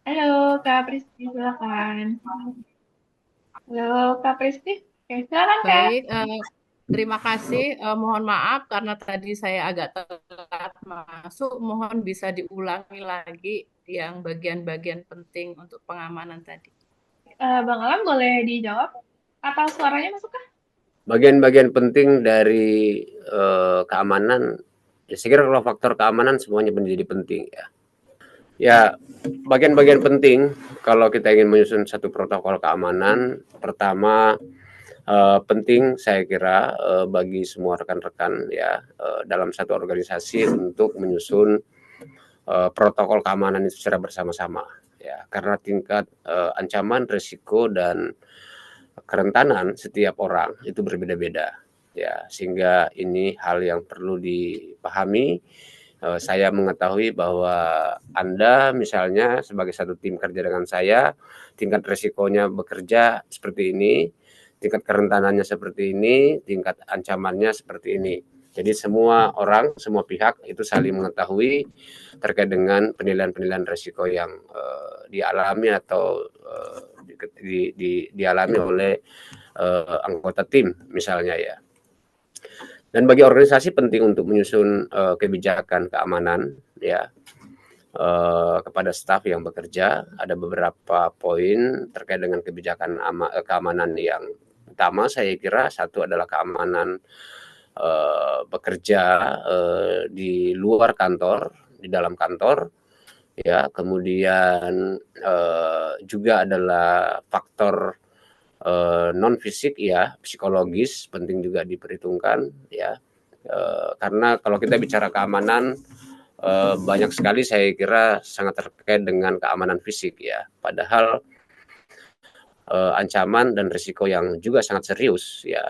Halo Kak Pristi, silakan. Halo Kak Pristi. Oke, silakan Kak. Baik, terima kasih. Mohon maaf karena tadi saya agak telat masuk. Mohon bisa diulangi lagi yang bagian-bagian penting untuk pengamanan tadi. Bang Alam boleh dijawab? Atau suaranya masuk kah? Bagian-bagian penting dari keamanan, ya saya kira kalau faktor keamanan semuanya menjadi penting ya. Ya, bagian-bagian penting kalau kita ingin menyusun satu protokol keamanan, pertama penting saya kira bagi semua rekan-rekan ya dalam satu organisasi untuk menyusun protokol keamanan itu secara bersama-sama ya, karena tingkat ancaman, risiko dan kerentanan setiap orang itu berbeda-beda ya, sehingga ini hal yang perlu dipahami. Saya mengetahui bahwa Anda misalnya sebagai satu tim kerja dengan saya, tingkat risikonya bekerja seperti ini, tingkat kerentanannya seperti ini, tingkat ancamannya seperti ini. Jadi semua orang, semua pihak itu saling mengetahui terkait dengan penilaian-penilaian risiko yang dialami atau dialami oleh anggota tim misalnya ya. Dan bagi organisasi penting untuk menyusun kebijakan keamanan ya kepada staf yang bekerja. Ada beberapa poin terkait dengan kebijakan keamanan yang utama. Saya kira satu adalah keamanan bekerja di luar kantor, di dalam kantor ya. Kemudian juga adalah faktor non fisik ya, psikologis penting juga diperhitungkan ya, karena kalau kita bicara keamanan banyak sekali saya kira sangat terkait dengan keamanan fisik ya, padahal ancaman dan risiko yang juga sangat serius ya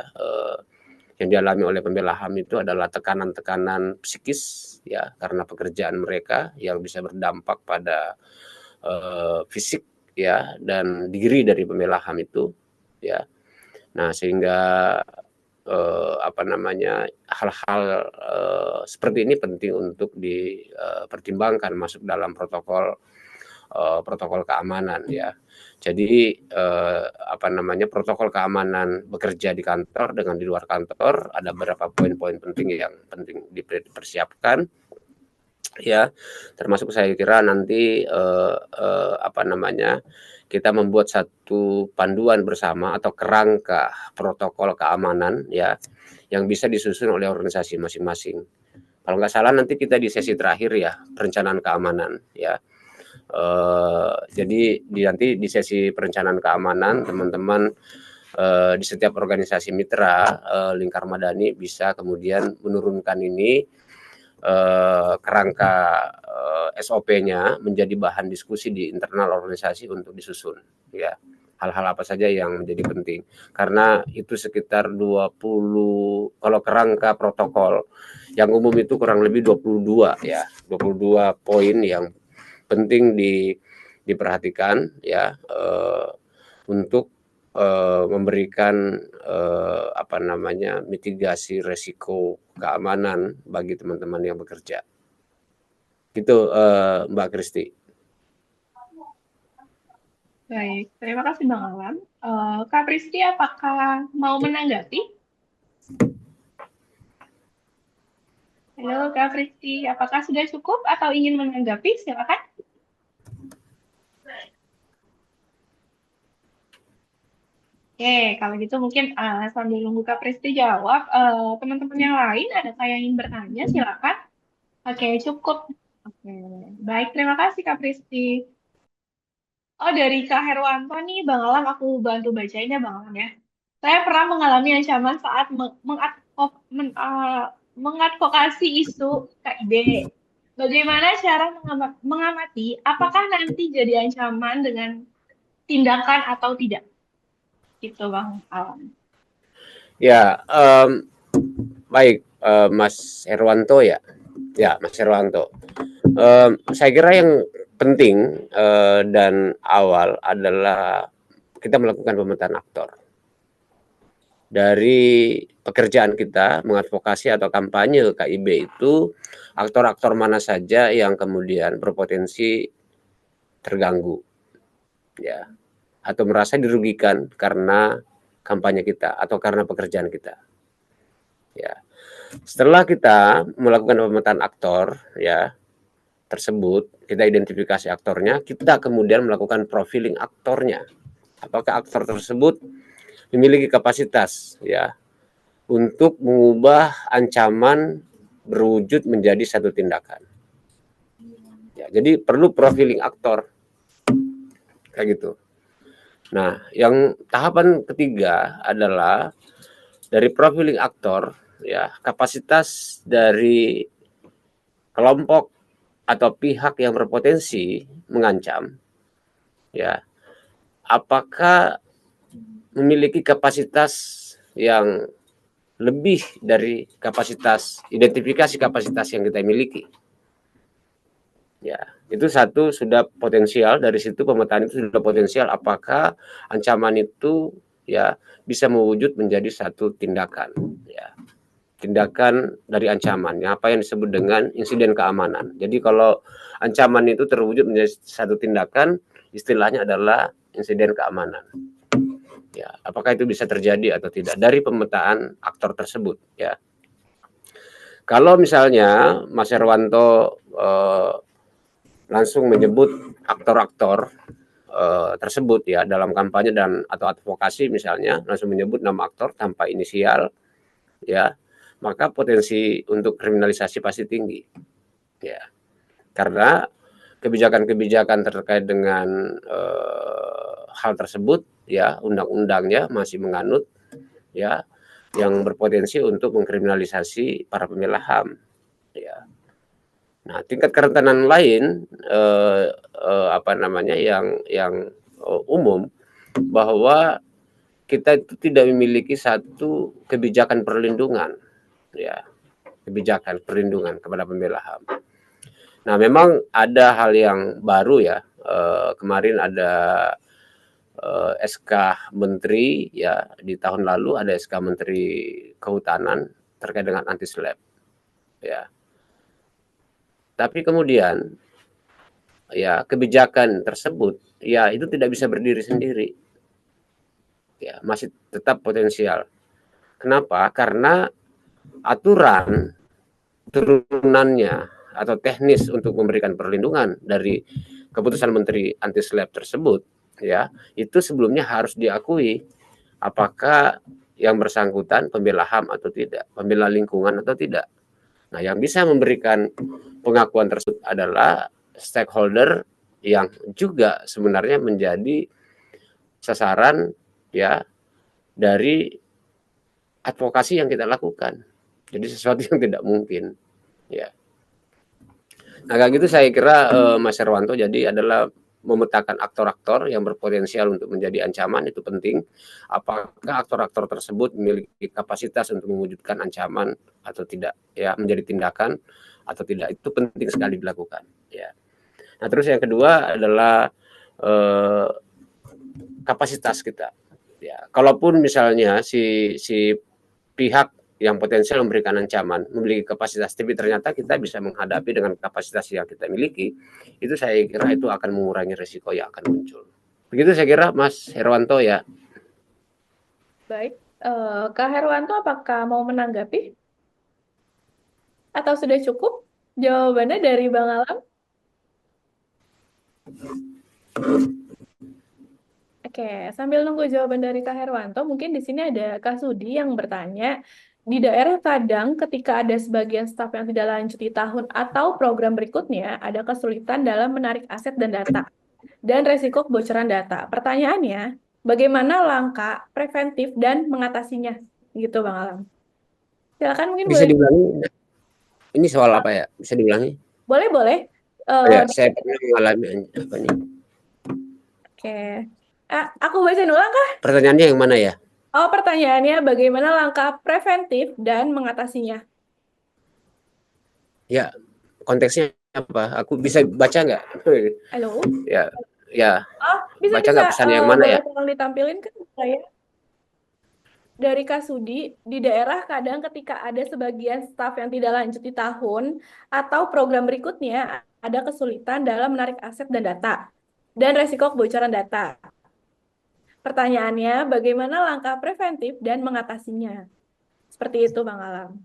yang dialami oleh pembela HAM itu adalah tekanan-tekanan psikis ya, karena pekerjaan mereka yang bisa berdampak pada fisik ya dan diri dari pembela HAM itu ya. Nah, sehingga hal-hal seperti ini penting untuk dipertimbangkan masuk dalam protokol keamanan ya. Jadi protokol keamanan bekerja di kantor dengan di luar kantor, ada beberapa poin-poin penting yang penting dipersiapkan ya, termasuk saya kira nanti kita membuat satu panduan bersama atau kerangka protokol keamanan ya yang bisa disusun oleh organisasi masing-masing. Kalau nggak salah nanti kita di sesi terakhir ya, perencanaan keamanan ya. Jadi nanti di sesi perencanaan keamanan teman-teman di setiap organisasi mitra Lingkar Madani bisa kemudian menurunkan ini kerangka SOP-nya menjadi bahan diskusi di internal organisasi untuk disusun ya, hal-hal apa saja yang menjadi penting, karena itu sekitar 20, kalau kerangka protokol yang umum itu kurang lebih 22 ya, 22 poin yang penting diperhatikan ya untuk memberikan mitigasi resiko keamanan bagi teman-teman yang bekerja. Gitu Mbak Kristi. Baik, terima kasih Bang Alam. Kak Pristi, apakah mau menanggapi? Halo Kak Pristi, apakah sudah cukup atau ingin menanggapi? Silakan. Oke, kalau gitu mungkin sambil nunggu Kak Pristi jawab, teman-teman yang lain adakah yang ingin bertanya? Silakan. Oke, cukup. Oke, baik. Terima kasih Kak Pristi. Oh, dari Kak Herwanto nih, Bang Alam, aku bantu bacainnya Bang Alam ya. Saya pernah mengalami ancaman saat mengadvokasi isu KIB. Bagaimana cara mengamati apakah nanti jadi ancaman dengan tindakan atau tidak? Gitu Bang Alam. Ya, baik, Mas Herwanto ya. Ya, Mas Herwanto. Saya kira yang penting dan awal adalah kita melakukan pemetaan aktor. Dari pekerjaan kita mengadvokasi atau kampanye KIB itu, aktor-aktor mana saja yang kemudian berpotensi terganggu, ya, atau merasa dirugikan karena kampanye kita atau karena pekerjaan kita. Ya, setelah kita melakukan pemetaan aktor, ya, tersebut, kita identifikasi aktornya, kita kemudian melakukan profiling aktornya. Apakah aktor tersebut memiliki kapasitas, ya, untuk mengubah ancaman berwujud menjadi satu tindakan. Ya, jadi perlu profiling aktor, kayak gitu. Nah, yang tahapan ketiga adalah dari profiling aktor, ya, kapasitas dari kelompok atau pihak yang berpotensi mengancam, ya, apakah memiliki kapasitas yang lebih dari kapasitas identifikasi kapasitas yang kita miliki. Ya, itu satu sudah potensial, dari situ pemetaan itu sudah potensial apakah ancaman itu, ya, bisa mewujud menjadi satu tindakan, ya. Tindakan dari ancamannya apa yang disebut dengan insiden keamanan. Jadi kalau ancaman itu terwujud menjadi satu tindakan, istilahnya adalah insiden keamanan. Ya, apakah itu bisa terjadi atau tidak dari pemetaan aktor tersebut, ya. Kalau misalnya Mas Herwanto langsung menyebut aktor-aktor tersebut, ya, dalam kampanye dan atau advokasi misalnya langsung menyebut nama aktor tanpa inisial, ya, maka potensi untuk kriminalisasi pasti tinggi, ya, karena kebijakan-kebijakan terkait dengan hal tersebut, ya, undang-undangnya masih menganut, ya, yang berpotensi untuk mengkriminalisasi para pembela HAM, ya. Nah, tingkat kerentanan lain apa namanya yang umum, bahwa kita itu tidak memiliki satu kebijakan perlindungan, ya, kebijakan perlindungan kepada pembela HAM. Nah, memang ada hal yang baru, ya. Kemarin ada SK Menteri, ya, di tahun lalu ada SK Menteri Kehutanan terkait dengan anti slap, ya. Tapi kemudian, ya, kebijakan tersebut, ya, itu tidak bisa berdiri sendiri, ya, masih tetap potensial. Kenapa? Karena aturan turunannya atau teknis untuk memberikan perlindungan dari keputusan Menteri anti slap tersebut, ya, itu sebelumnya harus diakui apakah yang bersangkutan pembela HAM atau tidak, pembela lingkungan atau tidak. Nah, yang bisa memberikan pengakuan tersebut adalah stakeholder yang juga sebenarnya menjadi sasaran, ya, dari advokasi yang kita lakukan. Jadi sesuatu yang tidak mungkin, ya. Nah, kayak gitu saya kira Mas Herwanto, jadi adalah memetakan aktor-aktor yang berpotensial untuk menjadi ancaman itu penting. Apakah aktor-aktor tersebut memiliki kapasitas untuk mewujudkan ancaman atau tidak, ya, menjadi tindakan atau tidak, itu penting sekali dilakukan, ya. Nah, terus yang kedua adalah kapasitas kita, ya. Kalaupun misalnya si pihak yang potensial memberikan ancaman memiliki kapasitas, tapi ternyata kita bisa menghadapi dengan kapasitas yang kita miliki, itu saya kira itu akan mengurangi risiko yang akan muncul. Begitu saya kira Mas Herwanto, ya. Baik, Kak Herwanto, apakah mau menanggapi? Atau sudah cukup jawabannya dari Bang Alam? Oke, sambil nunggu jawaban dari Kak Herwanto, mungkin di sini ada Kak Sudi yang bertanya, di daerah kadang ketika ada sebagian staf yang tidak lanjut di tahun atau program berikutnya, ada kesulitan dalam menarik aset dan data, dan resiko kebocoran data. Pertanyaannya, bagaimana langkah preventif dan mengatasinya? Gitu, Bang Alam. Silakan mungkin Bisa boleh. diulangi? Ini soal apa ya? Bisa diulangi? Boleh, boleh. Ya, saya pernah mengalami apa nih? Oke. Aku bacain ulang, Kak. Pertanyaannya yang mana ya? Oh, pertanyaannya bagaimana langkah preventif dan mengatasinya? Ya, konteksnya apa? Aku bisa baca nggak? Halo? Ya, ya. Oh, bisa Baca bisa. nggak pesan yang mana Boleh ya? tolong ditampilin kan saya dari Kak Sudi di daerah kadang ketika ada sebagian staf yang tidak lanjut di tahun atau program berikutnya ada kesulitan dalam menarik aset dan data dan resiko kebocoran data. Pertanyaannya, bagaimana langkah preventif dan mengatasinya? Seperti itu, Bang Alam.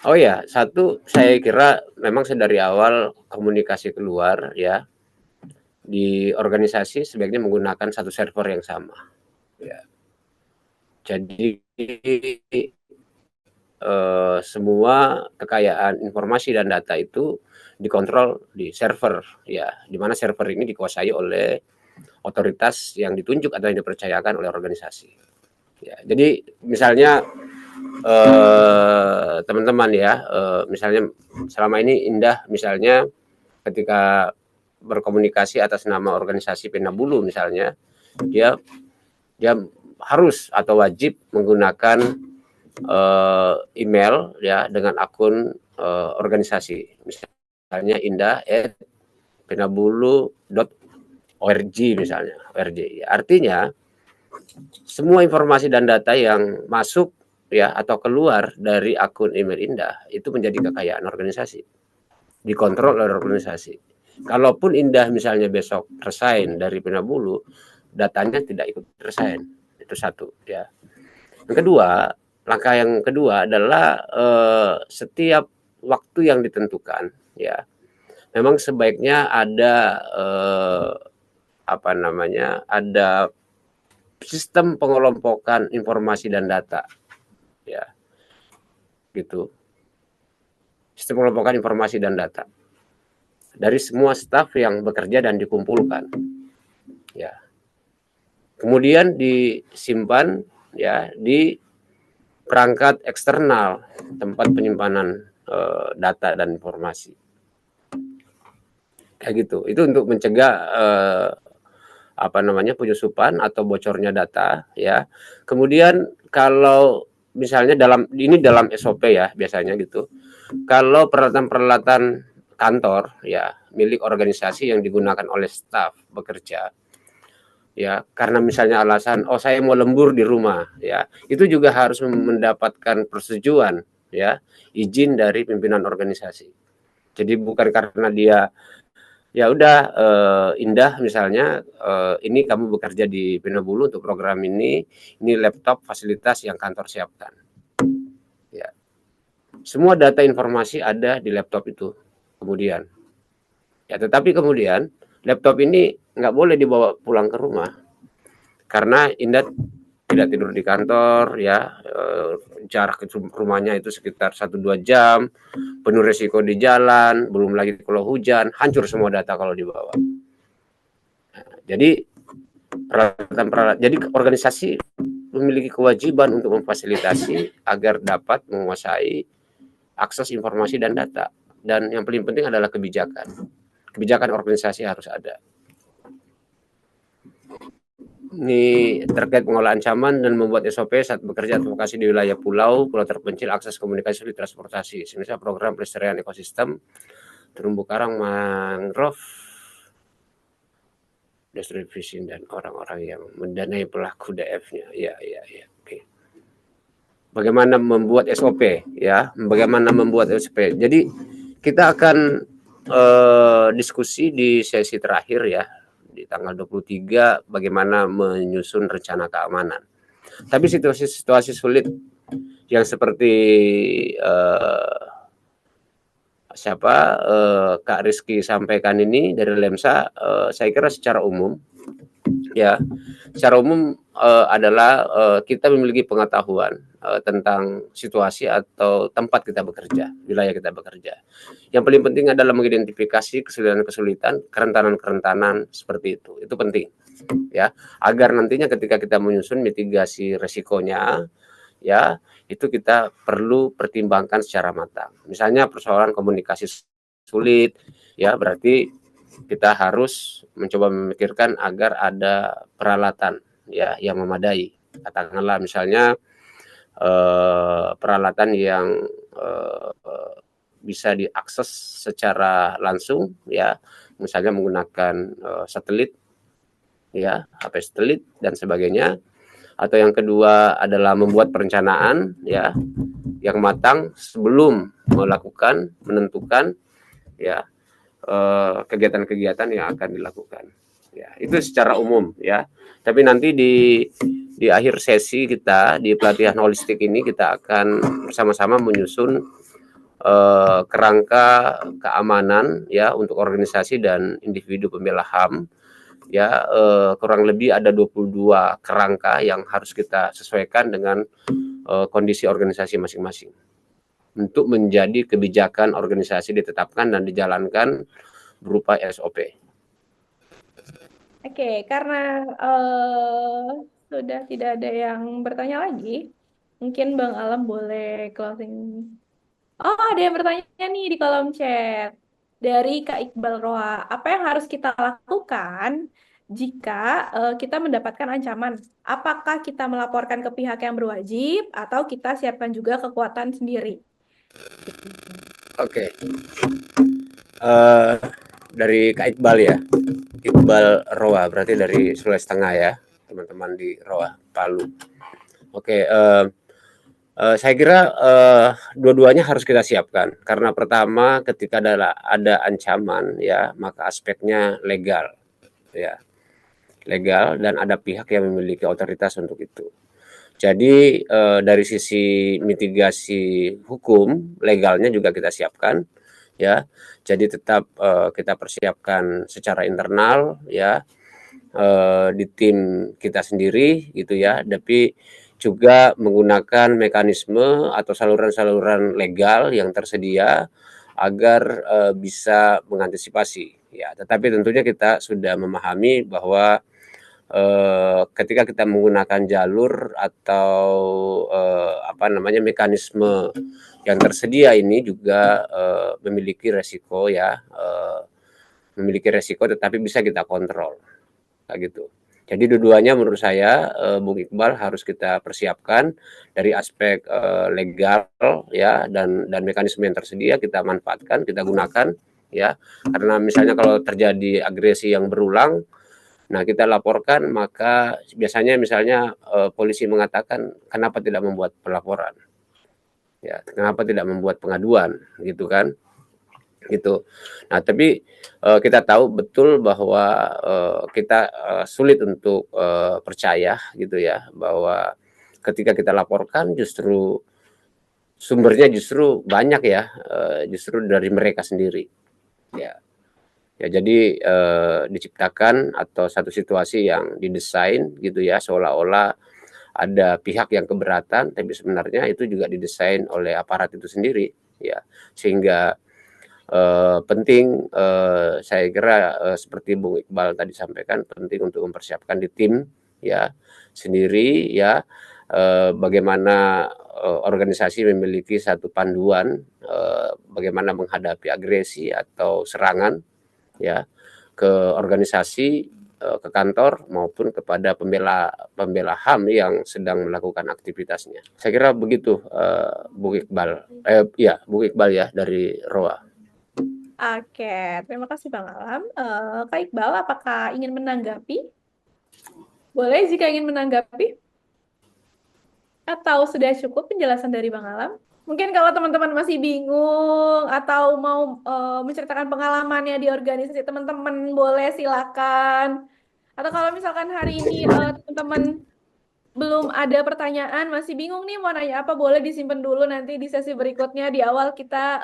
Oh ya, satu saya kira memang sedari awal komunikasi keluar ya di organisasi sebaiknya menggunakan satu server yang sama. Ya. Jadi semua kekayaan informasi dan data itu dikontrol di server ya, di mana server ini dikuasai oleh otoritas yang ditunjuk atau yang dipercayakan oleh organisasi. Ya, jadi misalnya teman-teman ya, misalnya selama ini Indah misalnya ketika berkomunikasi atas nama organisasi Penabulu misalnya, dia dia harus atau wajib menggunakan email ya dengan akun organisasi. Misalnya indah@penabulu.org misalnya, org. Artinya semua informasi dan data yang masuk ya atau keluar dari akun email Indah itu menjadi kekayaan organisasi, dikontrol oleh organisasi. Kalaupun Indah misalnya besok resign dari Penabulu, datanya tidak ikut resign. Itu satu ya. Yang kedua, langkah yang kedua adalah setiap waktu yang ditentukan ya. Memang sebaiknya ada apa namanya? Ada sistem pengelompokan informasi dan data ya. Gitu. Sistem pengelompokan informasi dan data dari semua staf yang bekerja dan dikumpulkan. Ya. Kemudian disimpan ya di perangkat eksternal tempat penyimpanan data dan informasi. Kayak gitu. Itu untuk mencegah apa namanya penyusupan atau bocornya data ya. Kemudian kalau misalnya dalam SOP ya biasanya gitu. Kalau peralatan-peralatan kantor ya milik organisasi yang digunakan oleh staf bekerja ya karena misalnya alasan saya mau lembur di rumah ya itu juga harus mendapatkan persetujuan ya izin dari pimpinan organisasi. Jadi bukan karena dia ya udah Indah misalnya ini kamu bekerja di Penabulu untuk program ini laptop fasilitas yang kantor siapkan ya semua data informasi ada di laptop itu kemudian ya tetapi kemudian laptop ini nggak boleh dibawa pulang ke rumah karena Indah tidak tidur di kantor ya jarak ke rumahnya itu sekitar 1-2 jam penuh resiko di jalan belum lagi kalau hujan hancur semua data kalau dibawa. Jadi jadi organisasi memiliki kewajiban untuk memfasilitasi agar dapat menguasai akses informasi dan data dan yang paling penting adalah kebijakan organisasi harus ada. Ini terkait pengelolaan ancaman dan membuat SOP saat bekerja advokasi di wilayah pulau terpencil, akses komunikasi di transportasi, misalnya program pelestarian ekosistem, terumbu karang, mangrove, distribusi dan orang-orang yang mendanai pelaku DF-nya. Ya. Oke. Bagaimana membuat SOP ya? Bagaimana membuat SOP? Jadi kita akan diskusi di sesi terakhir ya di tanggal 23 bagaimana menyusun rencana keamanan. Tapi situasi sulit yang seperti Kak Rizky sampaikan ini dari Lemsa, saya kira secara umum ya, secara umum adalah kita memiliki pengetahuan tentang situasi atau tempat kita bekerja, wilayah kita bekerja. Yang paling penting adalah mengidentifikasi kesulitan-kesulitan, kerentanan-kerentanan seperti itu. Itu penting ya, agar nantinya ketika kita menyusun mitigasi resikonya ya, itu kita perlu pertimbangkan secara matang. Misalnya persoalan komunikasi sulit ya, berarti kita harus mencoba memikirkan agar ada peralatan ya yang memadai. Katakanlah misalnya peralatan yang bisa diakses secara langsung ya, misalnya menggunakan satelit ya, HP satelit dan sebagainya. Atau yang kedua adalah membuat perencanaan ya yang matang sebelum menentukan ya kegiatan-kegiatan yang akan dilakukan. Ya, itu secara umum ya. Tapi nanti di akhir sesi kita di pelatihan holistik ini kita akan bersama-sama menyusun kerangka keamanan ya untuk organisasi dan individu pembela HAM ya, kurang lebih ada 22 kerangka yang harus kita sesuaikan dengan kondisi organisasi masing-masing untuk menjadi kebijakan organisasi ditetapkan dan dijalankan berupa SOP. Oke, karena sudah tidak ada yang bertanya lagi, mungkin Bang Alam boleh closing. Oh, ada yang bertanya nih di kolom chat. Dari Kak Iqbal Roa, apa yang harus kita lakukan jika kita mendapatkan ancaman? Apakah kita melaporkan ke pihak yang berwajib atau kita siapkan juga kekuatan sendiri? Oke. Dari Kak Iqbal ya. Iqbal Roa, berarti dari Sulawesi Tengah ya, teman-teman di Roa, Palu. Oke, saya kira dua-duanya harus kita siapkan karena pertama ketika ada ancaman ya, maka aspeknya legal ya, legal dan ada pihak yang memiliki otoritas untuk itu. Jadi dari sisi mitigasi hukum legalnya juga kita siapkan ya. Jadi tetap kita persiapkan secara internal ya, di tim kita sendiri gitu ya, tapi juga menggunakan mekanisme atau saluran-saluran legal yang tersedia agar bisa mengantisipasi ya. Tetapi tentunya kita sudah memahami bahwa ketika kita menggunakan jalur atau mekanisme yang tersedia ini juga memiliki resiko ya, memiliki resiko tetapi bisa kita kontrol kayak gitu. Jadi dua-duanya menurut saya Bung Iqbal harus kita persiapkan dari aspek legal ya, dan mekanisme yang tersedia kita manfaatkan, kita gunakan ya. Karena misalnya kalau terjadi agresi yang berulang, nah kita laporkan, maka biasanya misalnya polisi mengatakan kenapa tidak membuat pelaporan, ya kenapa tidak membuat pengaduan, gitu kan, gitu. Nah tapi kita tahu betul bahwa kita sulit untuk percaya gitu ya, bahwa ketika kita laporkan justru sumbernya justru banyak ya, justru dari mereka sendiri, ya. Ya, jadi diciptakan atau satu situasi yang didesain gitu ya, seolah-olah ada pihak yang keberatan, tapi sebenarnya itu juga didesain oleh aparat itu sendiri, ya. Sehingga penting, saya kira seperti Bung Iqbal tadi sampaikan, penting untuk mempersiapkan di tim ya sendiri ya, bagaimana organisasi memiliki satu panduan bagaimana menghadapi agresi atau serangan ya ke organisasi, ke kantor maupun kepada pembela HAM yang sedang melakukan aktivitasnya. Saya kira begitu, Bung Iqbal. Bung Iqbal ya dari Roa. Oke, terima kasih Bang Alam. Kak Iqbal, apakah ingin menanggapi? Boleh jika ingin menanggapi? Atau sudah cukup penjelasan dari Bang Alam? Mungkin kalau teman-teman masih bingung atau mau menceritakan pengalamannya di organisasi teman-teman, boleh silakan. Atau kalau misalkan hari ini teman-teman belum ada pertanyaan, masih bingung nih mau nanya apa, boleh disimpan dulu nanti di sesi berikutnya. Di awal kita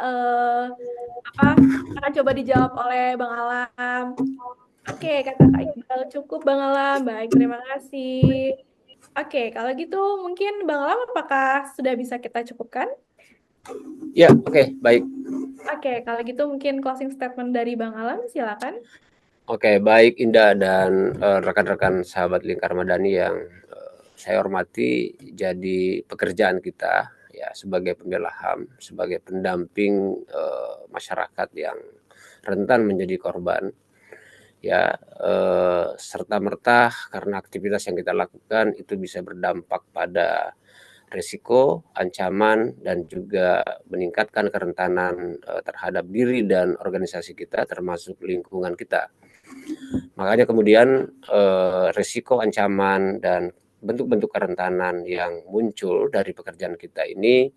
akan coba dijawab oleh Bang Alam. Oke, kata Kak Iqbal cukup Bang Alam. Baik, terima kasih. Oke, kalau gitu mungkin Bang Alam apakah sudah bisa kita cukupkan? Ya, oke, baik. Oke, kalau gitu mungkin closing statement dari Bang Alam, silakan. Oke, baik Indah dan rekan-rekan sahabat Lingkar Madani yang saya hormati. Jadi pekerjaan kita ya sebagai pembela HAM, sebagai pendamping masyarakat yang rentan menjadi korban ya, serta merta karena aktivitas yang kita lakukan itu bisa berdampak pada risiko, ancaman, dan juga meningkatkan kerentanan terhadap diri dan organisasi kita termasuk lingkungan kita. Makanya kemudian risiko, ancaman, dan bentuk-bentuk kerentanan yang muncul dari pekerjaan kita ini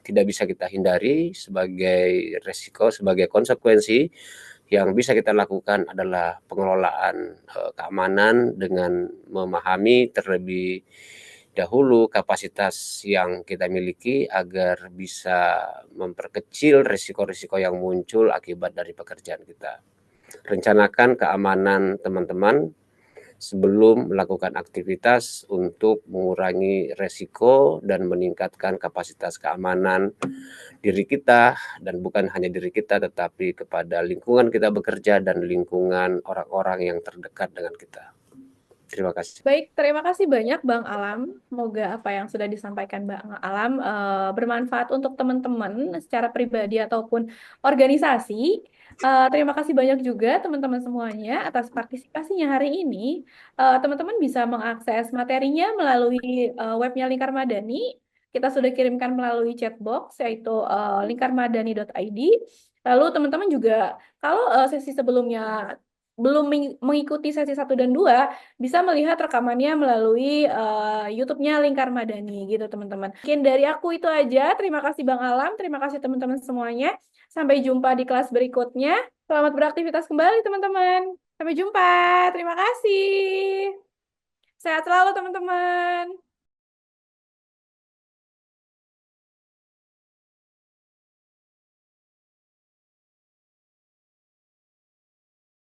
tidak bisa kita hindari. Sebagai risiko, sebagai konsekuensi, yang bisa kita lakukan adalah pengelolaan keamanan dengan memahami terlebih dahulu kapasitas yang kita miliki agar bisa memperkecil risiko-risiko yang muncul akibat dari pekerjaan kita. Rencanakan keamanan teman-teman sebelum melakukan aktivitas untuk mengurangi resiko dan meningkatkan kapasitas keamanan diri kita, dan bukan hanya diri kita tetapi kepada lingkungan kita bekerja dan lingkungan orang-orang yang terdekat dengan kita. Terima kasih. Baik, terima kasih banyak Bang Alam. Semoga apa yang sudah disampaikan Bang Alam bermanfaat untuk teman-teman secara pribadi ataupun organisasi. Terima kasih banyak juga teman-teman semuanya atas partisipasinya hari ini. Teman-teman bisa mengakses materinya melalui webnya Lingkar Madani. Kita sudah kirimkan melalui chatbox yaitu lingkarmadani.id. Lalu teman-teman juga kalau sesi sebelumnya belum mengikuti sesi 1 dan 2, bisa melihat rekamannya melalui YouTube-nya Lingkar Madani gitu teman-teman. Mungkin dari aku itu aja. Terima kasih Bang Alam, terima kasih teman-teman semuanya. Sampai jumpa di kelas berikutnya. Selamat beraktivitas kembali teman-teman. Sampai jumpa. Terima kasih. Sehat selalu teman-teman.